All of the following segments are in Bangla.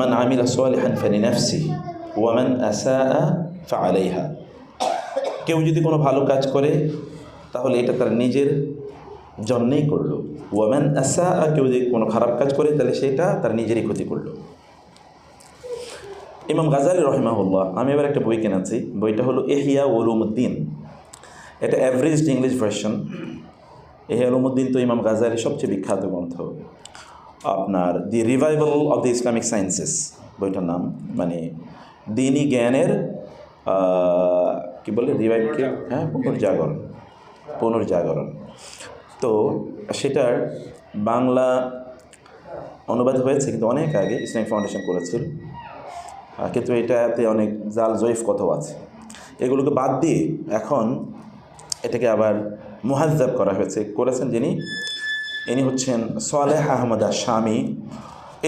মান আমিলা সালিহান ফালিনাফসিহি ওয়া মান আসাআ ফাআলাইহা। কেউ যদি কোনো ভালো কাজ করে তাহলে এটা তার নিজের জন্যেই করলো। ওয়া মান আসাআ, কেউ যদি কোনো খারাপ কাজ করে তাহলে সেটা তার নিজেরই ক্ষতি করলো। ইমাম গাজালি রহিমাহুল্লাহ, আমি এবার একটা বই কিনেছি, বইটা হলো ইহইয়া উলুমুদ্দিন। এটা অ্যাভারেজড ইংলিশ ভার্সন। ইহইয়া উলুমুদ্দিন তো ইমাম গাজালির সবচেয়ে বিখ্যাত গ্রন্থ। আপনার the revival of the Islamic sciences বইটার নাম, মানে দিনী জ্ঞানের কি বলে রিভাইভকে, হ্যাঁ, পুনর্জাগরণ। তো সেটার বাংলা অনুবাদ হয়েছে, কিন্তু অনেক আগে ইসলামিক ফাউন্ডেশন করেছিল, কিন্তু এটাতে অনেক জাল জয়ীফ কথাও আছে। এগুলোকে বাদ দিয়ে এখন এটাকে আবার মুহাজ্জাব করা হয়েছে। করেছেন ইনি হচ্ছেন সালেহ আহমদ আশ-শামী,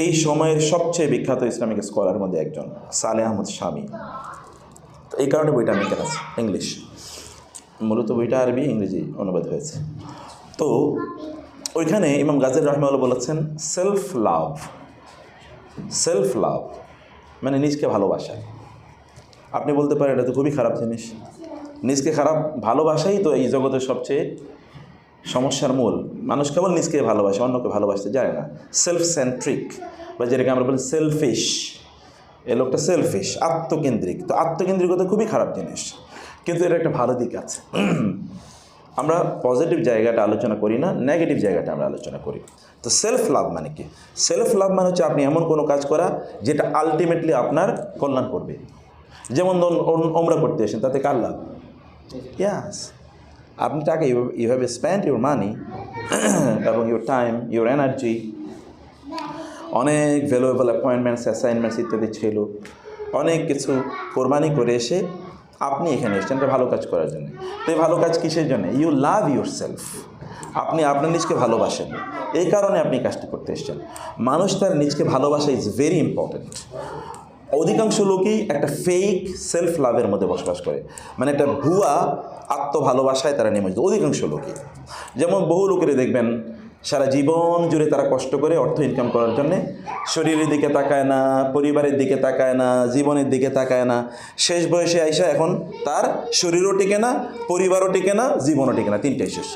এই সময়ের সবচেয়ে বিখ্যাত ইসলামিক স্কলার মধ্যে একজন, সালেহ আহমদ শামী। তো এই কারণে বইটা আমি কেনাছি, ইংলিশ, মূলত বইটা আরবি ইংরেজি অনুবাদ হয়েছে। তো ওইখানে ইমাম গাজালি রাহিমাহুল্লাহ বলেছেন সেলফ লাভ মানে নিজকে ভালোবাসা। আপনি বলতে পারেন এটা তো খুবই খারাপ জিনিস, নিজকে ভালোবাসাই তো এই জগতের সবচেয়ে সমস্যার মূল। মানুষ কেবল নিজকে ভালোবাসে, অন্যকে ভালোবাসতে জানে না। সেলফ সেন্ট্রিক, বা যেটাকে আমরা বলি সেলফিশ, এই লোকটা সেলফিশ, আত্মকেন্দ্রিক। তো আত্মকেন্দ্রিকতা খুবই খারাপ জিনিস, কিন্তু এর একটা ভালো দিক আছে। আমরা পজিটিভ জায়গাটা আলোচনা করি না, নেগেটিভ জায়গাটা আমরা আলোচনা করি। তো সেলফ লাভ মানে কি? সেলফ লাভ মানে হচ্ছে আপনি এমন কোনো কাজ করা যেটা আলটিমেটলি আপনার কল্যাণ করবে। যেমন ধরুন ওমরা করতে এসেছেন, তাতে কার লাভ? ইয়াস, আপনি টাকা you have spent your money এবং ইউর টাইম, ইউর এনার্জি, অনেক ভ্যালুয়েবল অ্যাপয়েন্টমেন্টস, অ্যাসাইনমেন্টস ইত্যাদি ছিল, অনেক কিছু কোরবানি করে এসে আপনি এখানে এসেছেন একটা ভালো কাজ করার জন্য। তো এই ভালো কাজ কিসের জন্য? ইউ লাভ ইউর সেলফ, আপনি আপনার নিজকে ভালোবাসেন, এই কারণে আপনি কাজটি করতে এসেছেন। মানুষ তার নিজকে ভালোবাসা ইজ ভেরি ইম্পর্ট্যান্ট। অধিকাংশ লোকই একটা ফেক সেলফ লাভের মধ্যে বসবাস করে, মানে একটা ভুয়া আত্মভালোবাসায় তারা নিমজ্জিত, অধিকাংশ লোকই। যেমন বহু লোকেরই দেখবেন সারা জীবন জুড়ে তারা কষ্ট করে অর্থ ইনকাম করার জন্যে শরীরের দিকে তাকায় না, পরিবারের দিকে তাকায় না, জীবনের দিকে তাকায় না। শেষ বয়সে আইসা এখন তার শরীরও টিকে না, পরিবারও টিকে না, জীবনও টিকে না, তিনটাই শেষ।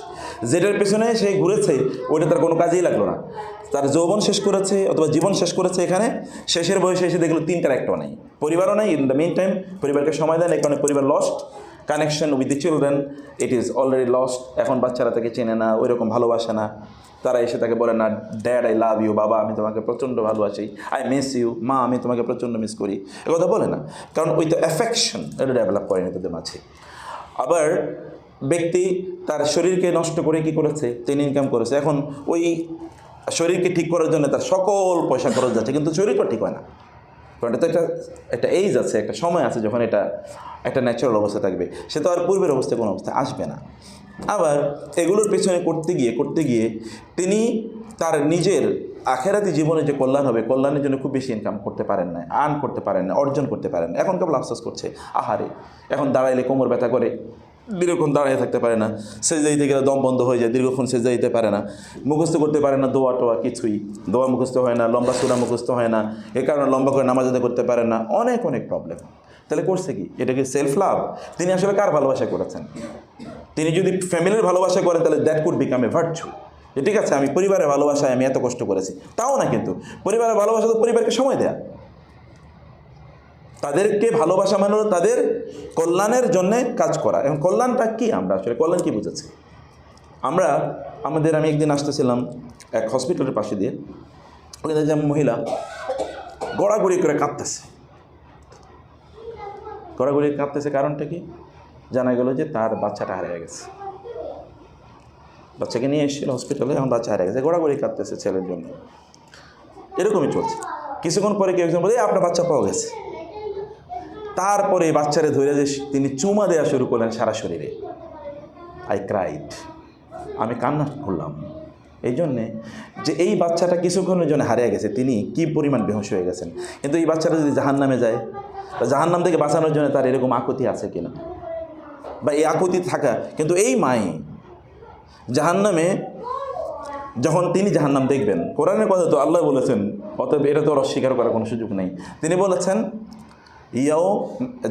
যেটার পেছনে সে ঘুরেছে ওইটা তার কোনো কাজেই লাগলো না। তার যৌবন শেষ করেছে অথবা জীবন শেষ করেছে, এখানে শেষের বয়সে এসে দেখলো তিনটার একটাও নেই, পরিবারও নেই। ইন দ্য মেইন টাইম পরিবারকে সময় দেন, এই কারণে পরিবার lost, connection with the children it is already lost. এখন বাচ্চারা তাকে চেনে না, ওই রকম ভালোবাসে না। তারা এসে তাকে বলে না, ড্যাড আই লাভ ইউ, বাবা আমি তোমাকে প্রচণ্ড ভালোবাসি, আই মিস ইউ, মা আমি তোমাকে প্রচণ্ড মিস করি, কথা বলে না, কারণ ওই তো অ্যাফেকশন এটা ডেভেলপ করেনি তাদের মাঝে। আবার ব্যক্তি তার শরীরকে নষ্ট করে কি করেছে, তিনি ইনকাম করেছে, এখন ওই শরীরকে ঠিক করার জন্য তার সকল পয়সা খরচ যাচ্ছে, কিন্তু শরীরটা ঠিক হয় না। কারণ এটা তো একটা এইজ আছে, একটা সময় আছে যখন এটা একটা ন্যাচারাল অবস্থা থাকবে, সে তো আর পূর্বের অবস্থায় কোনো অবস্থায় আসবে না। আবার এগুলোর পেছনে করতে গিয়ে তিনি তার নিজের আখেরাতি জীবনে যে কল্যাণ হবে, কল্যাণের জন্য খুব বেশি ইনকাম করতে পারেন না, আর্ন করতে পারেন না, অর্জন করতে পারেন না। এখন কেবল আফসোস করছে, আহারে এখন দাঁড়াইলে কোমর ব্যথা করে, দীর্ঘক্ষণ দাঁড়িয়ে থাকতে পারে না, সেজদাইতে গেলে দম বন্ধ হয়ে যায়, দীর্ঘক্ষণ সেজদা দিতে পারে না, মুখস্থ করতে পারে না, দোয়া টোয়া কিছুই, দোয়া মুখস্থ হয় না, লম্বা সূরা মুখস্থ হয় না, এ কারণে লম্বা করে নামাজ আদায় করতে পারে না, অনেক প্রবলেম। তাহলে করছে কি? এটা কি সেলফ লাভ? তিনি আসলে কার ভালোবাসা করেছেন? তিনি যদি ফ্যামিলির ভালোবাসা করেন তাহলে that could become a virtue. ঠিক আছে, আমি পরিবারের ভালোবাসায় আমি এত কষ্ট করেছি, তাও না, কিন্তু পরিবারের ভালোবাসা তো পরিবারকে সময় দেয়া, তাদেরকে ভালোবাসা মানে তাদের কল্যাণের জন্যে কাজ করা। এখন কল্যাণটা কি? আমরা আসলে কল্যাণ কি বুঝেছি? আমি একদিন আসতেছিলাম এক হসপিটালের পাশে দিয়ে, ওখানে যে মহিলা গড়াগড়ি করে কাঁদতেছে, কারণটা কি? জানা গেল যে তার বাচ্চাটা হারিয়ে গেছে, বাচ্চাকে নিয়ে এসেছিল হসপিটালে, এখন বাচ্চা হারিয়ে গেছে, গড়াগড়ি কাঁদতেছে ছেলের জন্য। এরকমই চলছে। কিছুক্ষণ পরে কেউ একজন বলে আপনার বাচ্চা পাওয়া গেছে, তারপরে বাচ্চারে ধরে যে তিনি চুমা দেওয়া শুরু করলেন সারা শরীরে। আই ক্রাইড, আমি কান্না করলাম এই জন্যে যে এই বাচ্চাটা কিছুক্ষণের জন্য হারিয়ে গেছে, তিনি কি পরিমাণ বেহুশ হয়ে গেছেন। কিন্তু এই বাচ্চাটা যদি জাহান্নামে যায়, জাহান্নাম থেকে বাঁচানোর জন্য তার এরকম আকুতি আছে কিনা, বা এই আকুতি থাকা, কিন্তু এই মাই জাহান্নামে যখন তিনি জাহান্নাম দেখবেন, কোরআনের কথা তো আল্লাহ বলেছেন অতএব এটা তো অস্বীকার করার কোনো সুযোগ নেই। তিনি বলেছেন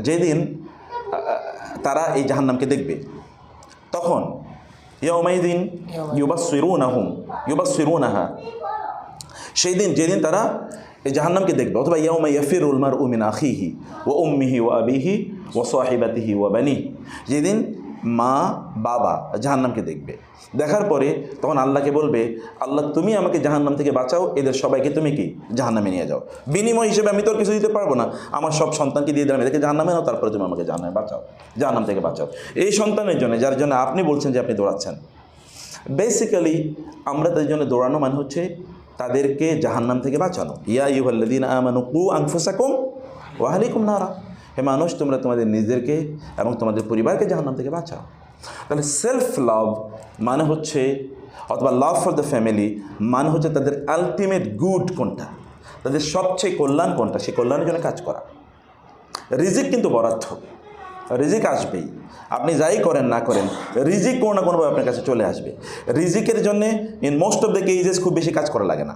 যেদিন তারা এই জাহান্নামকে দেখবে, তখন ইয়াউমাইদিন ইউবাসসিরুনাহা, সেই দিন যেদিন তারা এই জাহান্নামকে দেখবে, অথবা ইয়াউমা ইয়াফিরুল মারউ মিন আখিহি ওয়া উম্মিহি ওয়া আবিহি ওয়া সাহিবাতিহি ওয়া বানিহি, যেদিন মা বাবা জাহান্নামকে দেখবে, দেখার পরে তখন আল্লাহকে বলবে, আল্লাহ তুমি আমাকে জাহান্নাম থেকে বাঁচাও, এদের সবাইকে তুমি কি জাহান্নামে নিয়ে যাও, বিনিময় হিসেবে আমি তো আর কিছু দিতে পারবো না, আমার সব সন্তানকে দিয়ে দিলাম, এদেরকে জাহান্নামে নাও, তারপরে তুমি আমাকে জাহান্নামে বাঁচাও, জাহান্নাম থেকে বাঁচাও। এই সন্তানের জন্য, যার জন্য আপনি বলছেন যে আপনি দৌড়াচ্ছেন, বেসিক্যালি আমরা তাদের জন্য দৌড়ানো মানে হচ্ছে তাদেরকে জাহান্নাম থেকে বাঁচানো। ইয়া আইয়ুহাল্লাযীনা আমানু কু আনফুসাকুম ওয়া আহলিকুম নারা, হে মানুষ তোমরা তোমাদের নিজেদেরকে এবং তোমাদের পরিবারকে জাহান্নাম থেকে বাঁচাও। তাহলে সেলফ লাভ মানে হচ্ছে, অথবা লাভ ফর দ্য ফ্যামিলি মানে হচ্ছে তাদের আলটিমেট গুড কোনটা, তাদের সবচেয়ে কল্যাণ কোনটা, সেই কল্যাণের জন্য কাজ করা। রিজিক কিন্তু বরাদ্দ, রিজিক আসবেই, আপনি যাই করেন না করেন রিজিক কোনো না কোনোভাবে আপনার কাছে চলে আসবে। রিজিকের জন্যে ইন মোস্ট অফ দ্য কেজেস খুব বেশি কাজ করা লাগে না,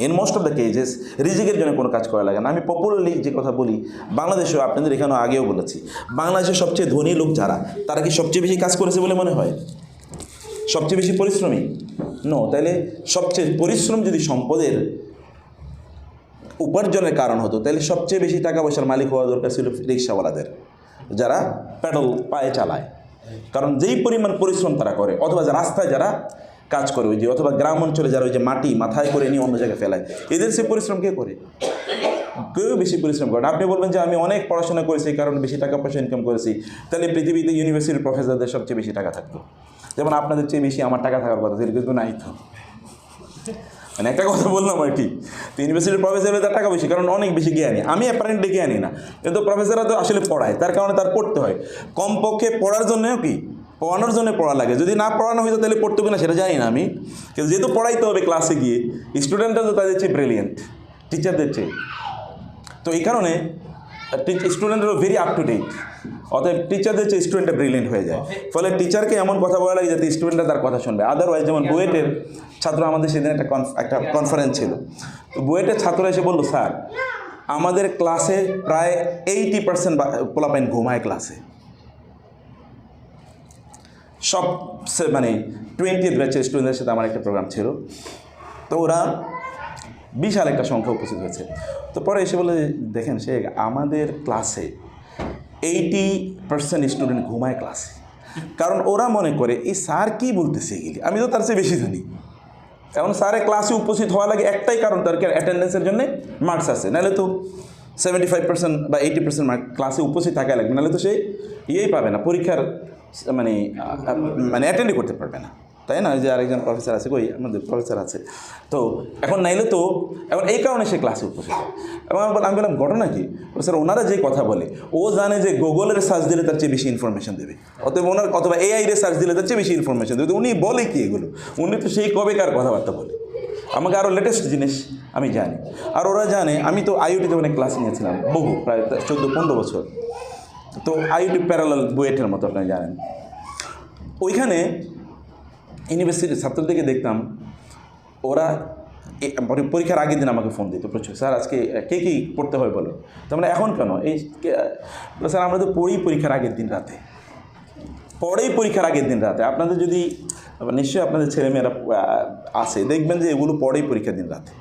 ইন মোস্ট অফ দ্য কেজেস রিজিকের জন্য কোনো কাজ করা লাগে না। আমি পপুলারলি যে কথা বলি, বাংলাদেশেও আপনাদের এখানেও আগেও বলেছি, বাংলাদেশের সবচেয়ে ধনী লোক যারা, তারা কি সবচেয়ে বেশি কাজ করেছে বলে মনে হয়? সবচেয়ে বেশি পরিশ্রমী? নো। তাহলে সবচেয়ে পরিশ্রম যদি সম্পদের উপার্জনের কারণ হতো, তাহলে সবচেয়ে বেশি টাকা পয়সার মালিক হওয়া দরকার ছিল রিক্সাওয়ালাদের, যারা প্যাডেল পায়ে চালায়। কারণ যেই পরিমাণ পরিশ্রম তারা করে, অথবা রাস্তায় যারা কাজ করে, ওই যে, অথবা গ্রাম অঞ্চলে যারা ওই যে মাটি মাথায় করে নিয়ে অন্য জায়গায় ফেলায়, এদের সে পরিশ্রম কে করে? কেউ বেশি পরিশ্রম করে। আপনি বলবেন যে আমি অনেক পড়াশোনা করেছি, কারণ বেশি টাকা পয়সা ইনকাম করেছি, তাহলে পৃথিবীতে ইউনিভার্সিটির প্রফেসরদের সবচেয়ে বেশি টাকা থাকতো। যেমন আপনাদের চেয়ে বেশি আমার টাকা থাকার কথা, সেটা কিন্তু নাই তো। মানে একটা কথা বললাম আর কি, তো ইউনিভার্সিটির প্রফেসরের তার টাকা বেশি, কারণ অনেক বেশি জ্ঞানী। আমি অ্যাপারেন্টলি জ্ঞানী না, কিন্তু প্রফেসররা তো আসলে পড়ায়, তার কারণে তার পড়তে হয়। কমপক্ষে পড়ার জন্যও কি, পড়ানোর জন্য পড়া লাগে। যদি না পড়ানো হইতো তাহলে পড়তো কিনা সেটা জানি না আমি, কিন্তু যেহেতু পড়াইতে হবে ক্লাসে গিয়ে, স্টুডেন্টরা তো তাদের চেয়ে ব্রিলিয়েন্ট টিচারদের চেয়ে, তো এই কারণে স্টুডেন্টরা ভেরি আপ টু ডেট, অতএব টিচারদের চেয়ে স্টুডেন্টরা ব্রিলিয়েন্ট হয়ে যায়। ফলে টিচারকে এমন কথা বলা লাগে যাতে স্টুডেন্টরা তার কথা শুনবে। আদারওয়াইজ, যেমন বুয়েটের ছাত্র, আমাদের সেদিন একটা কনফারেন্স ছিল, তো বুয়েটের ছাত্ররা এসে বললো, স্যার আমাদের ক্লাসে প্রায় 80% পোলাপাইন ঘুমায় ক্লাসে। সব মানে 20th ব্যাচের স্টুডেন্টদের সাথে আমার একটা প্রোগ্রাম ছিল, তো ওরা বিশাল একটা সংখ্যা উপস্থিত হয়েছে। তো পরে এসে বলে, দেখেন সে আমাদের ক্লাসে 80% স্টুডেন্ট ঘুমায় ক্লাসে, কারণ ওরা মনে করে এই স্যার কী বলতেছে এগুলি, আমি তো তার চেয়ে বেশি জানি। এখন স্যারের ক্লাসে উপস্থিত হওয়া লাগে একটাই কারণ, তার অ্যাটেন্ডেন্সের জন্য মার্কস আছে, নাহলে তো 75% বা 80% মার্ক ক্লাসে উপস্থিত থাকা লাগবে, নাহলে তো সে ইয়েই পাবে না, পরীক্ষার মানে অ্যাটেন্ডই করতে পারবে না, তাই না? যে আরেকজন প্রফেসর আছে, কই আমাদের প্রফেসর আছে, তো এখন নাইলে তো, এখন এই কারণে সে ক্লাসে উপস্থিত হয়। এবং আমি বললাম ঘটনা কি? স্যার ওনারা যে কথা বলে, ও জানে যে গুগলের সার্চ দিলে তার চেয়ে বেশি ইনফরমেশন দেবে, অথবা এআই রে সার্চ দিলে তার চেয়ে বেশি ইনফরমেশন দেবে। উনি বলে কি এগুলো? উনি তো সেই কবেকার কথাবার্তা বলে, আমাকে আরও লেটেস্ট জিনিস আমি জানি। আর ওরা জানে, আমি তো আইওটিতে অনেক ক্লাস নিয়েছিলাম, বহু প্রায় 14-15 বছর, তো আইওটি প্যারালাল বুয়েটের মতো আপনি জানেন। ওইখানে ইউনিভার্সিটির ছাত্রদেরকে দেখতাম, ওরা পরীক্ষার আগের দিন আমাকে ফোন দিত প্রচুর, স্যার আজকে কে কী পড়তে হয় বলো। তো আমরা এখন কেন এই স্যার, আমরা তো পড়েই পরীক্ষার আগের দিন রাতে, আপনাদের যদি নিশ্চয়ই আপনাদের ছেলেমেয়েরা আছে, দেখবেন যে এগুলো পড়েই পরীক্ষার দিন রাতে।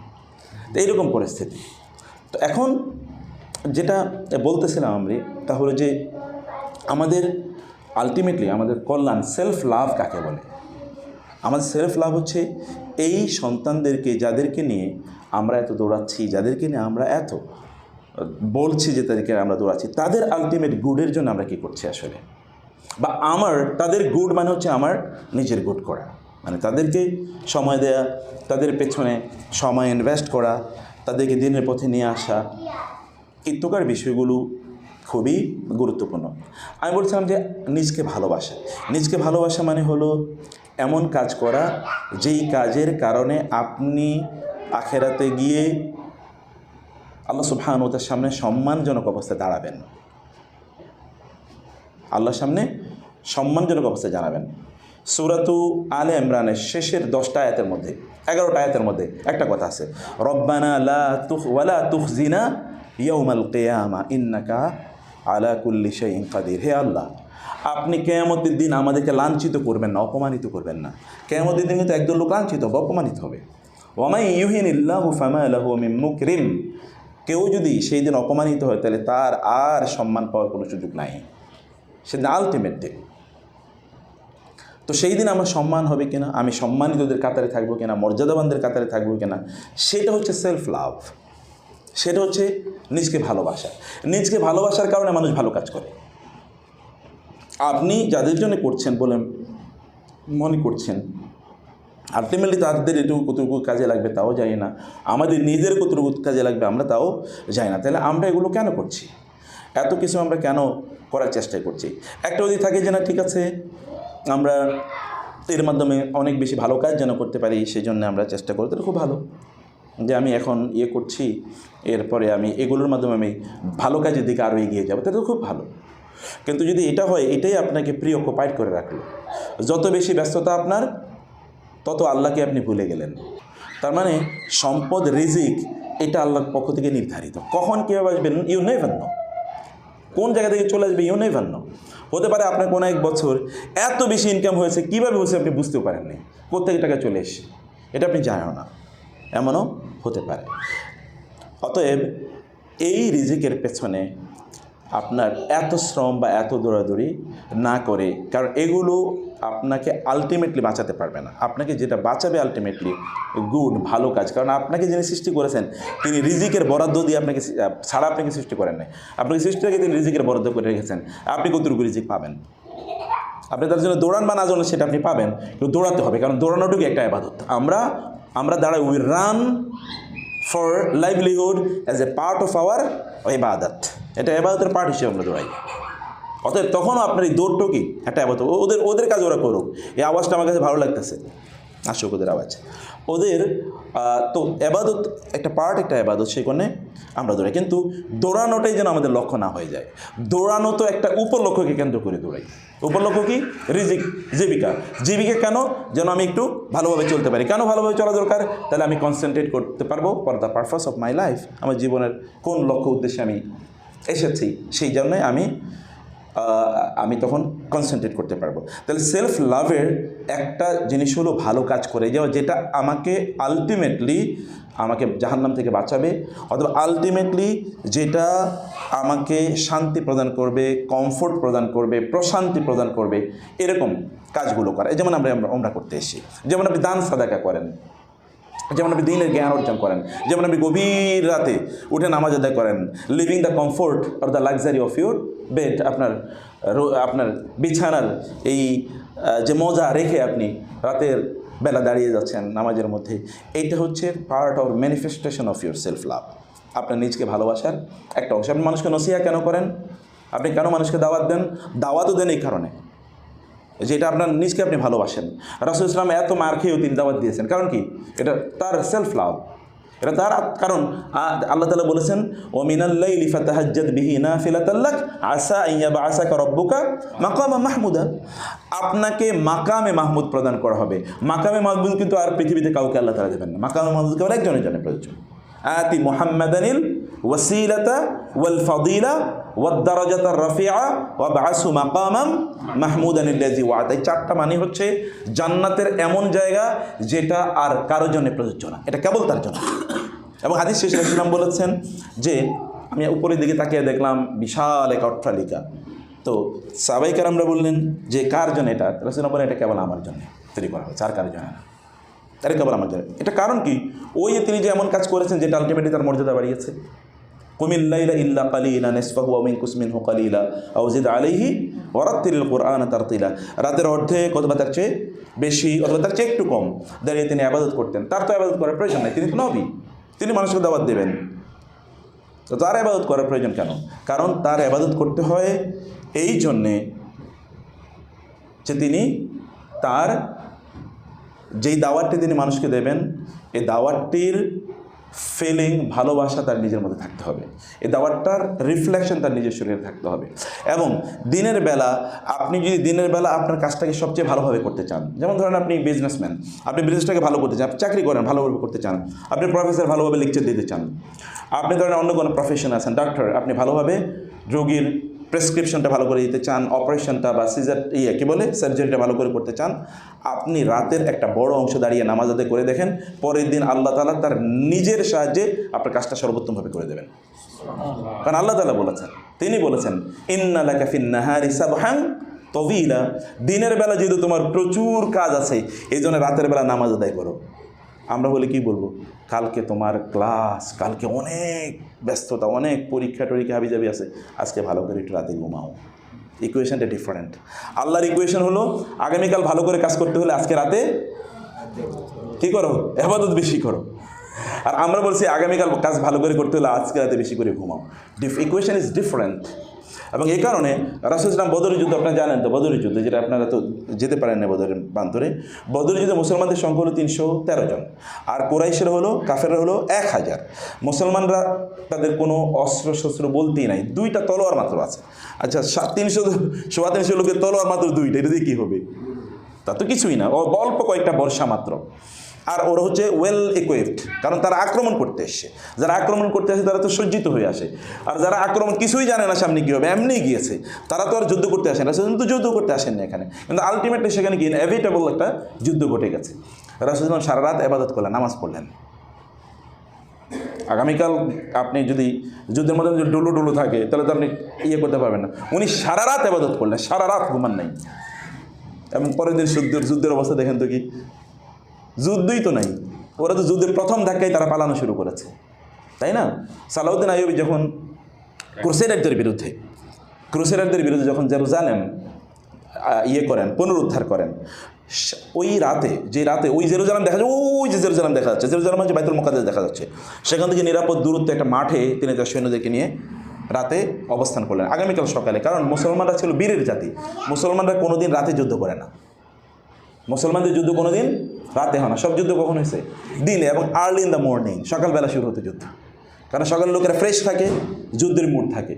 তো এইরকম পরিস্থিতি। তো এখন যেটা বলতেছিলাম আমি, তা হলো যে আমাদের আলটিমেটলি আমাদের কল্যাণ, সেলফ লাভ কাকে বলে? আমাদের সেলফ লাভ হচ্ছে এই সন্তানদেরকে, যাদেরকে নিয়ে আমরা এত দৌড়াচ্ছি, যাদেরকে নিয়ে আমরা এত বলছি যে তাদেরকে আমরা দৌড়াচ্ছি, তাদের আলটিমেট গুডের জন্য আমরা কী করছি আসলে, বা তাদের গুড মানে হচ্ছে আমার নিজের গুড করা, মানে তাদেরকে সময় দেয়া, তাদের পেছনে সময় ইনভেস্ট করা, তাদেরকে দিনের পথে নিয়ে আসা, এই প্রকার বিষয়গুলো খুবই গুরুত্বপূর্ণ। আমি বলছিলাম যে নিজকে ভালোবাসা মানে হলো এমন কাজ করা যেই কাজের কারণে আপনি আখেরাতে গিয়ে আল্লাহ সুবহানাহু ওয়া তাআলার সামনে সম্মানজনক অবস্থায় দাঁড়াবেন, আল্লাহর সামনে সম্মানজনক অবস্থায় জানাবেন। সূরাতু আলে ইমরানের শেষের 10টা আয়াতের মধ্যে 11টা আয়াতের মধ্যে একটা কথা আছে, রব্বানা ওয়ালা তুখজিনা ইয়াউমাল কিয়ামা ইন্নাকা আলা কুল্লি শাইইন কাদির। হে আল্লাহ, আপনি কিয়ামতের দিন আমাদেরকে লাঞ্ছিত করবেন না, অপমানিত করবেন না। কিয়ামতের দিন কিন্তু একদল লোক লাঞ্ছিত হবে, অপমানিত হবে। ওয়ামাই ইউহিনিল্লাহু ফামা লাহু মিন মুকরিম, কেউ যদি সেই দিন অপমানিত হয় তাহলে তার আর সম্মান পাওয়ার কোনো সুযোগ নাই, সেদিন আলটিমেট ডে। তো সেই দিন আমার সম্মান হবে কিনা, আমি সম্মানিতদের কাতারে থাকবো কিনা, মর্যাদাবানদের কাতারে থাকবো কিনা, সেটা হচ্ছে সেলফ লাভ, সেটা হচ্ছে নিজকে ভালোবাসা। নিজকে ভালোবাসার কারণে মানুষ ভালো কাজ করে। আপনি যাদের জন্য করছেন বলে মনে করছেন, আলটিমেটলি তাদের এটুকু কতটুকু কাজে লাগবে তাও জানি না, আমাদের নিজের কতটুকু কাজে লাগবে আমরা তাও জানি না। তাহলে আমরা এগুলো কেন করছি, এত কিছু আমরা কেন করার চেষ্টা করছি? একটা যদি থাকে যে না ঠিক আছে আমরা এর মাধ্যমে অনেক বেশি ভালো কাজ যেন করতে পারি, সেই জন্য আমরা চেষ্টা করি, তাহলে খুব ভালো যে আমি এখন করছি, এরপরে আমি এগুলোর মাধ্যমে আমি ভালো কাজের দিকে আরও এগিয়ে যাবো, তাহলে খুব ভালো। কিন্তু যদি এটা হয়, এটাই আপনাকে প্রিঅকুপাইড করে রাখলো, যত বেশি ব্যস্ততা আপনার তত আল্লাহকে আপনি ভুলে গেলেন। তার মানে সম্পদ, রিজিক এটা আল্লাহর পক্ষ থেকে নির্ধারিত, কখন কীভাবে আসবেন ইউ নেভার নো, কোন জায়গা থেকে চলে আসবে ইউ নেভার নো। হতে পারে আপনার কোনো এক বছর এত বেশি ইনকাম হয়েছে, কীভাবে হয়েছে আপনি বুঝতেও পারেননি, প্রত্যেক টাকা চলে এসে, এটা আপনি জানেন না, এমনও হতে পারে। অতএব এই রিজিকের পেছনে আপনার এত শ্রম বা এত দৌড়াদৌড়ি না করে, কারণ এগুলো আপনাকে আলটিমেটলি বাঁচাতে পারবে না। আপনাকে যেটা বাঁচাবে আলটিমেটলি গুড, ভালো কাজ, কারণ আপনাকে যিনি সৃষ্টি করেছেন তিনি রিজিকের বরাদ্দ দিয়ে আপনাকে ছাড়া আপনাকে সৃষ্টি করেন নাই, আপনাকে সৃষ্টি থেকে তিনি রিজিকের বরাদ্দ করে রেখেছেন। আপনি কতটুকু রিজিক পাবেন, আপনি তার জন্য দৌড়ান বা না জন্য সেটা আপনি পাবেন, কিন্তু দৌড়াতে হবে, কারণ দৌড়ানোটুকু একটা ইবাদত। আমরা দাঁড়াই, we run for livelihood as a part of our ইবাদত, এটা ইবাদতের পার্ট হিসেবে আমরা দৌড়াই। অতএব তখনও আপনার এই দৌড়টুকি একটা ইবাদত, ওদের কাজ ওরা করুক। এই আওয়াজটা আমার কাছে ভালো লাগতেছে, আসুক ওদের আওয়াজ, ওদের তো ইবাদত একটা পার্ট, একটা ইবাদত, সেই কারণে আমরা দৌড়াই। কিন্তু দৌড়ানোটাই যেন আমাদের লক্ষ্য না হয়ে যায়। দৌড়ানো তো একটা উপলক্ষ্যকে কেন্দ্র করে দৌড়াই। উপলক্ষ্য কি? রিজিক, জীবিকা কেন? যেন আমি একটু ভালোভাবে চলতে পারি। কেন ভালোভাবে চলা দরকার? তাহলে আমি কনসেন্ট্রেট করতে পারবো for the purpose of my life, আমার জীবনের কোন লক্ষ্য উদ্দেশ্যে আমি এসেছি, সেই জন্যই আমি তখন কনসেন্ট্রেট করতে পারবো। তাহলে সেলফ লাভের একটা জিনিস হলো ভালো কাজ করে যাওয়া, যেটা আমাকে জাহান্নাম থেকে বাঁচাবে, অথবা আলটিমেটলি যেটা আমাকে শান্তি প্রদান করবে, কমফোর্ট প্রদান করবে, প্রশান্তি প্রদান করবে, এরকম কাজগুলো করা। যেমন আমরা করতে এসেছি, যেমন আপনি দান সাদাকা করেন, যেমন আপনি দিনের জ্ঞান অর্জন করেন, যেমন আপনি গভীর রাতে উঠে নামাজ আদায় করেন, living the comfort or the luxury of your bed, আপনার বিছানার এই যে মজা রেখে আপনি রাতের বেলা দাঁড়িয়ে যাচ্ছেন নামাজের মধ্যে, এইটা হচ্ছে part or manifestation of your self love, আপনার নিজকে ভালোবাসার একটা অংশ। আপনি মানুষকে নসিহা কেন করেন? আপনি কেন মানুষকে দাওয়াত দেন? দাওয়াতও দেন এই কারণে যেটা আপনার নিজকে আপনি ভালোবাসেন। রাসূল ইসলাম এত মার খেয়েও তিনি দাওয়াত দিয়েছেন, কারণ কি? এটা তার সেলফ লাভ, এটা তার কারণ। আল্লাহ তাআলা বলেছেন, ওয়া মিনাল লাইলি ফাতাহাজ্জাদ বিহি নাফিলাতাল লাক আসা আন ইয়াবআসাকা রাব্বুকা মাকামান মাহমুদা। আপনাকে মাকামে মাহমুদ প্রদান করা হবে। মাকামে মাহমুদ কিন্তু আর পৃথিবীতে কাউকে আল্লাহ তাআলা দেবেন না। মাকামে মাহমুদ কেবল একজনের জন্য প্রয়োজন। আতি মুহাম্মাদানিল ওয়াসিলাতা ওয়াল ফাদিলা ওয়াদ দারাজাতার রাফিআ ওয়া বা'সু মাকামাম মাহমুদানিল্লাযী ওয়া'আদা। এই চারটা মানে হচ্ছে জান্নাতের এমন জায়গা যেটা আর কারোর জন্য প্রযোজ্য না, এটা কেবল তার জন্য। এবং হাদিস শেষে রাসূল বলেছেন যে আমি উপরের দিকে তাকিয়ে দেখলাম বিশাল এক অট্টালিকা। তো সাহাবায়ে কেরামরা বললেন যে কার জন্য এটা? রাসূল বলেন এটা কেবল আমার জন্য তৈরি করা হয়েছে, আর কারোর জন্য না, এটা কেবল আমার জন্য। এটা কারণ কি? ওই যে তিনি যে এমন কাজ করেছেন যেটা আলটিমেটলি তার মর্যাদা বাড়িয়েছে। কুমিল লাইলা ইল্লা কালিলা নিসফাহু ওয়া মিনকুস মিনহু কালিলা আও জিদ আলাইহি ওয়া রাত্তিলিল কুরআনা তারতিলা। রাতের অর্ধেক অথবা তার চেয়ে বেশি অথবা তার চেয়ে একটু কম দাঁড়িয়ে তিনি ইবাদত করতেন। তার তো ইবাদত করার প্রয়োজন নাই, তিনি তো নবী, তিনি মানুষকে দাওয়াত দেবেন, তো তার ইবাদত করার প্রয়োজন কেন? কারণ তার ইবাদত করতে হয় এই জন্যে যে তিনি তার যেই দাওয়াতটি তিনি মানুষকে দেবেন, এই দাওয়াতটির ফিলিং, ভালোবাসা তার নিজের মধ্যে থাকতে হবে। এই দাওয়াতটার রিফ্লেকশন তার নিজের শরীরে থাকতে হবে। এবং দিনের বেলা আপনি যদি দিনের বেলা আপনার কাজটাকে সবচেয়ে ভালোভাবে করতে চান, যেমন ধরেন আপনি বিজনেসম্যান, আপনি বিজনেসটাকে ভালো করতে চান, আপনি চাকরি করেন ভালোভাবে করতে চান, আপনি প্রফেসর ভালোভাবে লেকচার দিতে চান, আপনি ধরেন অন্য কোনো প্রফেশন আছেন, ডাক্তার, আপনি ভালোভাবে রোগীর প্রেসক্রিপশনটা ভালো করে দিতে চান, অপারেশনটা বা সিজার সার্জারিটা ভালো করে করতে চান, আপনি রাতের একটা বড় অংশ দাঁড়িয়ে নামাজ আদায় করে দেখেন, পরের দিন আল্লাহ তাআলা তার নিজের সাহায্যে আপনার কাজটা সর্বোত্তমভাবে করে দেবেন। কারণ আল্লাহ তাআলা বলেছেন, তিনি বলেছেন ইন্না লাকা ফিন নাহারি সাবহান তাওয়িলা, দিনের বেলা যেহেতু তোমার প্রচুর কাজ আছে, এই জন্য রাতের বেলা নামাজ আদায় করো। আমরা বলে কি বলবো, কালকে তোমার ক্লাস, কালকে অনেক ব্যস্ততা, অনেক পরীক্ষা টরীক্ষা হাবিজাবি আছে, আজকে ভালো করে একটু রাতে ঘুমাও। ইকুয়েশনটা ডিফারেন্ট। আল্লাহর ইকুয়েশন হলো আগামীকাল ভালো করে কাজ করতে হলে আজকে রাতে কী করো, ইবাদত বেশি করো। আর আমরা বলছি আগামীকাল কাজ ভালো করে করতে হলে আজকে রাতে বেশি করে ঘুমাও। Equation is different. এবং এই কারণে রাসূল সাল্লাল্লাহু বদরের যুদ্ধ আপনারা জানেন তো, বদরের যুদ্ধে যেটা আপনারা তো যেতে পারেন না বদরের প্রান্তরে, বদরের যুদ্ধে মুসলমানদের সংখ্যা হলো 313 জন, আর কুরাইশের হলো, কাফেররা হলো 1000। মুসলমানরা তাদের কোনো অস্ত্র শস্ত্র বলতেই নাই, 2টা তলোয়ার মাত্র আছে। আচ্ছা, 300 লোকের তলোয়ার মাত্র 2টা, এটা দিয়ে কী হবে? তা তো কিছুই না, অল্প কয়েকটা বর্ষা মাত্র। আর ওরা হচ্ছে ওয়েল ইকুইপড, কারণ তারা আক্রমণ করতে এসছে। যারা আক্রমণ করতে আসে তারা তো সজ্জিত হয়ে আসে, আর যারা আক্রমণ কিছুই জানে না সামনে কী হবে, এমনিই গিয়েছে, তারা তো আর যুদ্ধ করতে আসেন না, রাসূল তো যুদ্ধ করতে আসেন না এখানে, কিন্তু আলটিমেটলি সেখানে গিয়ে ইনএভিটেবল একটা যুদ্ধ ঘটে গেছে। রাসূল সারা রাত ইবাদত করলেন, নামাজ পড়লেন। আগামীকাল আপনি যদি যুদ্ধের মধ্যে যদি ডুলু থাকে তাহলে তো আপনি করতে পারবেন না। উনি সারা রাত ইবাদত করলেন, সারা রাত ঘুমান নাই। এবং পরের দিন যুদ্ধের অবস্থা দেখেন তো কি, যুদ্ধই তো নাই, ওরা তো যুদ্ধের প্রথম ধাক্কায় তারা পালানো শুরু করেছে, তাই না? সালাউদ্দিন আইয়ুবী যখন ক্রুসেডারদের বিরুদ্ধে যখন জেরুজালেম করেন, পুনরুদ্ধার করেন, ওই রাতে ওই জেরুজালেম দেখা যায়, ওই যে জেরুজালেম দেখা যাচ্ছে, জেরুজালেম হচ্ছে বাইতুল মুকাদ্দাস দেখা যাচ্ছে, সেখান থেকে নিরাপদ দূরত্বে একটা মাঠে তিনি তার সৈন্যদেরকে নিয়ে রাতে অবস্থান করলেন আগামীকাল সকালে। কারণ মুসলমানরা ছিল বীরের জাতি, মুসলমানরা কোনোদিন রাতে যুদ্ধ করে না, মুসলমানদের যুদ্ধ কোনোদিন রাতে হয় না, সব যুদ্ধ কখন হয়েছে? দিনে, এবং আর্লি ইন দ্য মর্নিং, সকালবেলা শুরু হতো যুদ্ধ, কারণ সকালের লোকেরা ফ্রেশ থাকে, যুদ্ধের মুড থাকে।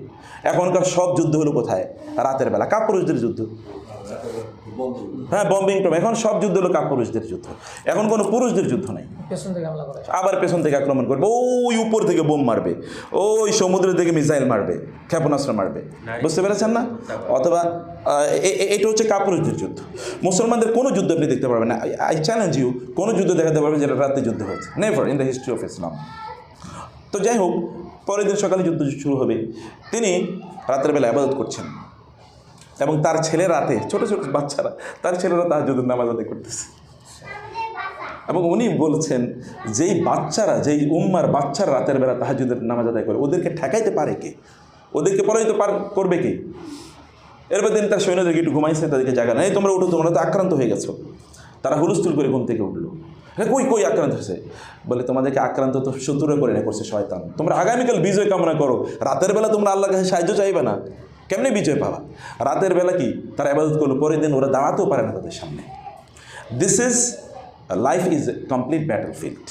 এখনকার সব যুদ্ধ হলো কোথায়? রাতের বেলা, কাপুরুষদের যুদ্ধ। হ্যাঁ, বম্বিং টম, এখন সব যুদ্ধ হলো কাপুরুষদের যুদ্ধ, এখন কোনো পুরুষদের যুদ্ধ নেই। আবার পেছন থেকে আক্রমণ করবে, ওই উপর থেকে বোম মারবে, ওই সমুদ্র থেকে মিসাইল মারবে, ক্ষেপণাস্ত্র মারবে, বুঝতে পেরেছেন না? অথবা এটা হচ্ছে কাপুরুষদের যুদ্ধ। মুসলমানদের কোনো যুদ্ধ আপনি দেখতে পারবেন না, আই চ্যালেঞ্জ ইউ, কোনো যুদ্ধ দেখাতে পারবেন যেটা রাতে যুদ্ধ হয়েছে, never in the history of Islam. তো যাই হোক, পরের দিন সকালে যুদ্ধ শুরু হবে, তিনি রাতের বেলা ইবাদত করছেন, এবং তার ছেলে রাতে, ছোট ছোট বাচ্চারা, তার ছেলেরা তাহাজ্জুদের নামাজ আদায় করতেছে। এবং উনি বলছেন, যেই উম্মার বাচ্চারা রাতের বেলা তাহাজ্জুদের নামাজ আদায় করে, ওদেরকে ঠেকাইতে পারে কে? ওদেরকে পরাজিত করবে কে? এরপর তিনি তার সৈন্যদেরকে একটু ঘুমাইছে, তাদেরকে জাগানো, এই তোমরা উঠো, তোমরা তো আক্রান্ত হয়ে গেছো। তারা হুলস্থুল করে ঘুম থেকে উঠলো। কই আক্রান্ত হয়েছে? বলে, তোমাদেরকে আক্রান্ত তো শত্রুরা করে করছে শয়তান। তোমরা আগামীকাল বিজয় কামনা করো, রাতের বেলা তোমরা আল্লাহর কাছে সাহায্য চাইবে না, কেমনে বিজয় পাবা? রাতের বেলা কি তারা ইবাদত করলো, পরের দিন ওরা দাঁড়াতেও পারে না তাদের সামনে। This is life is a complete battle field.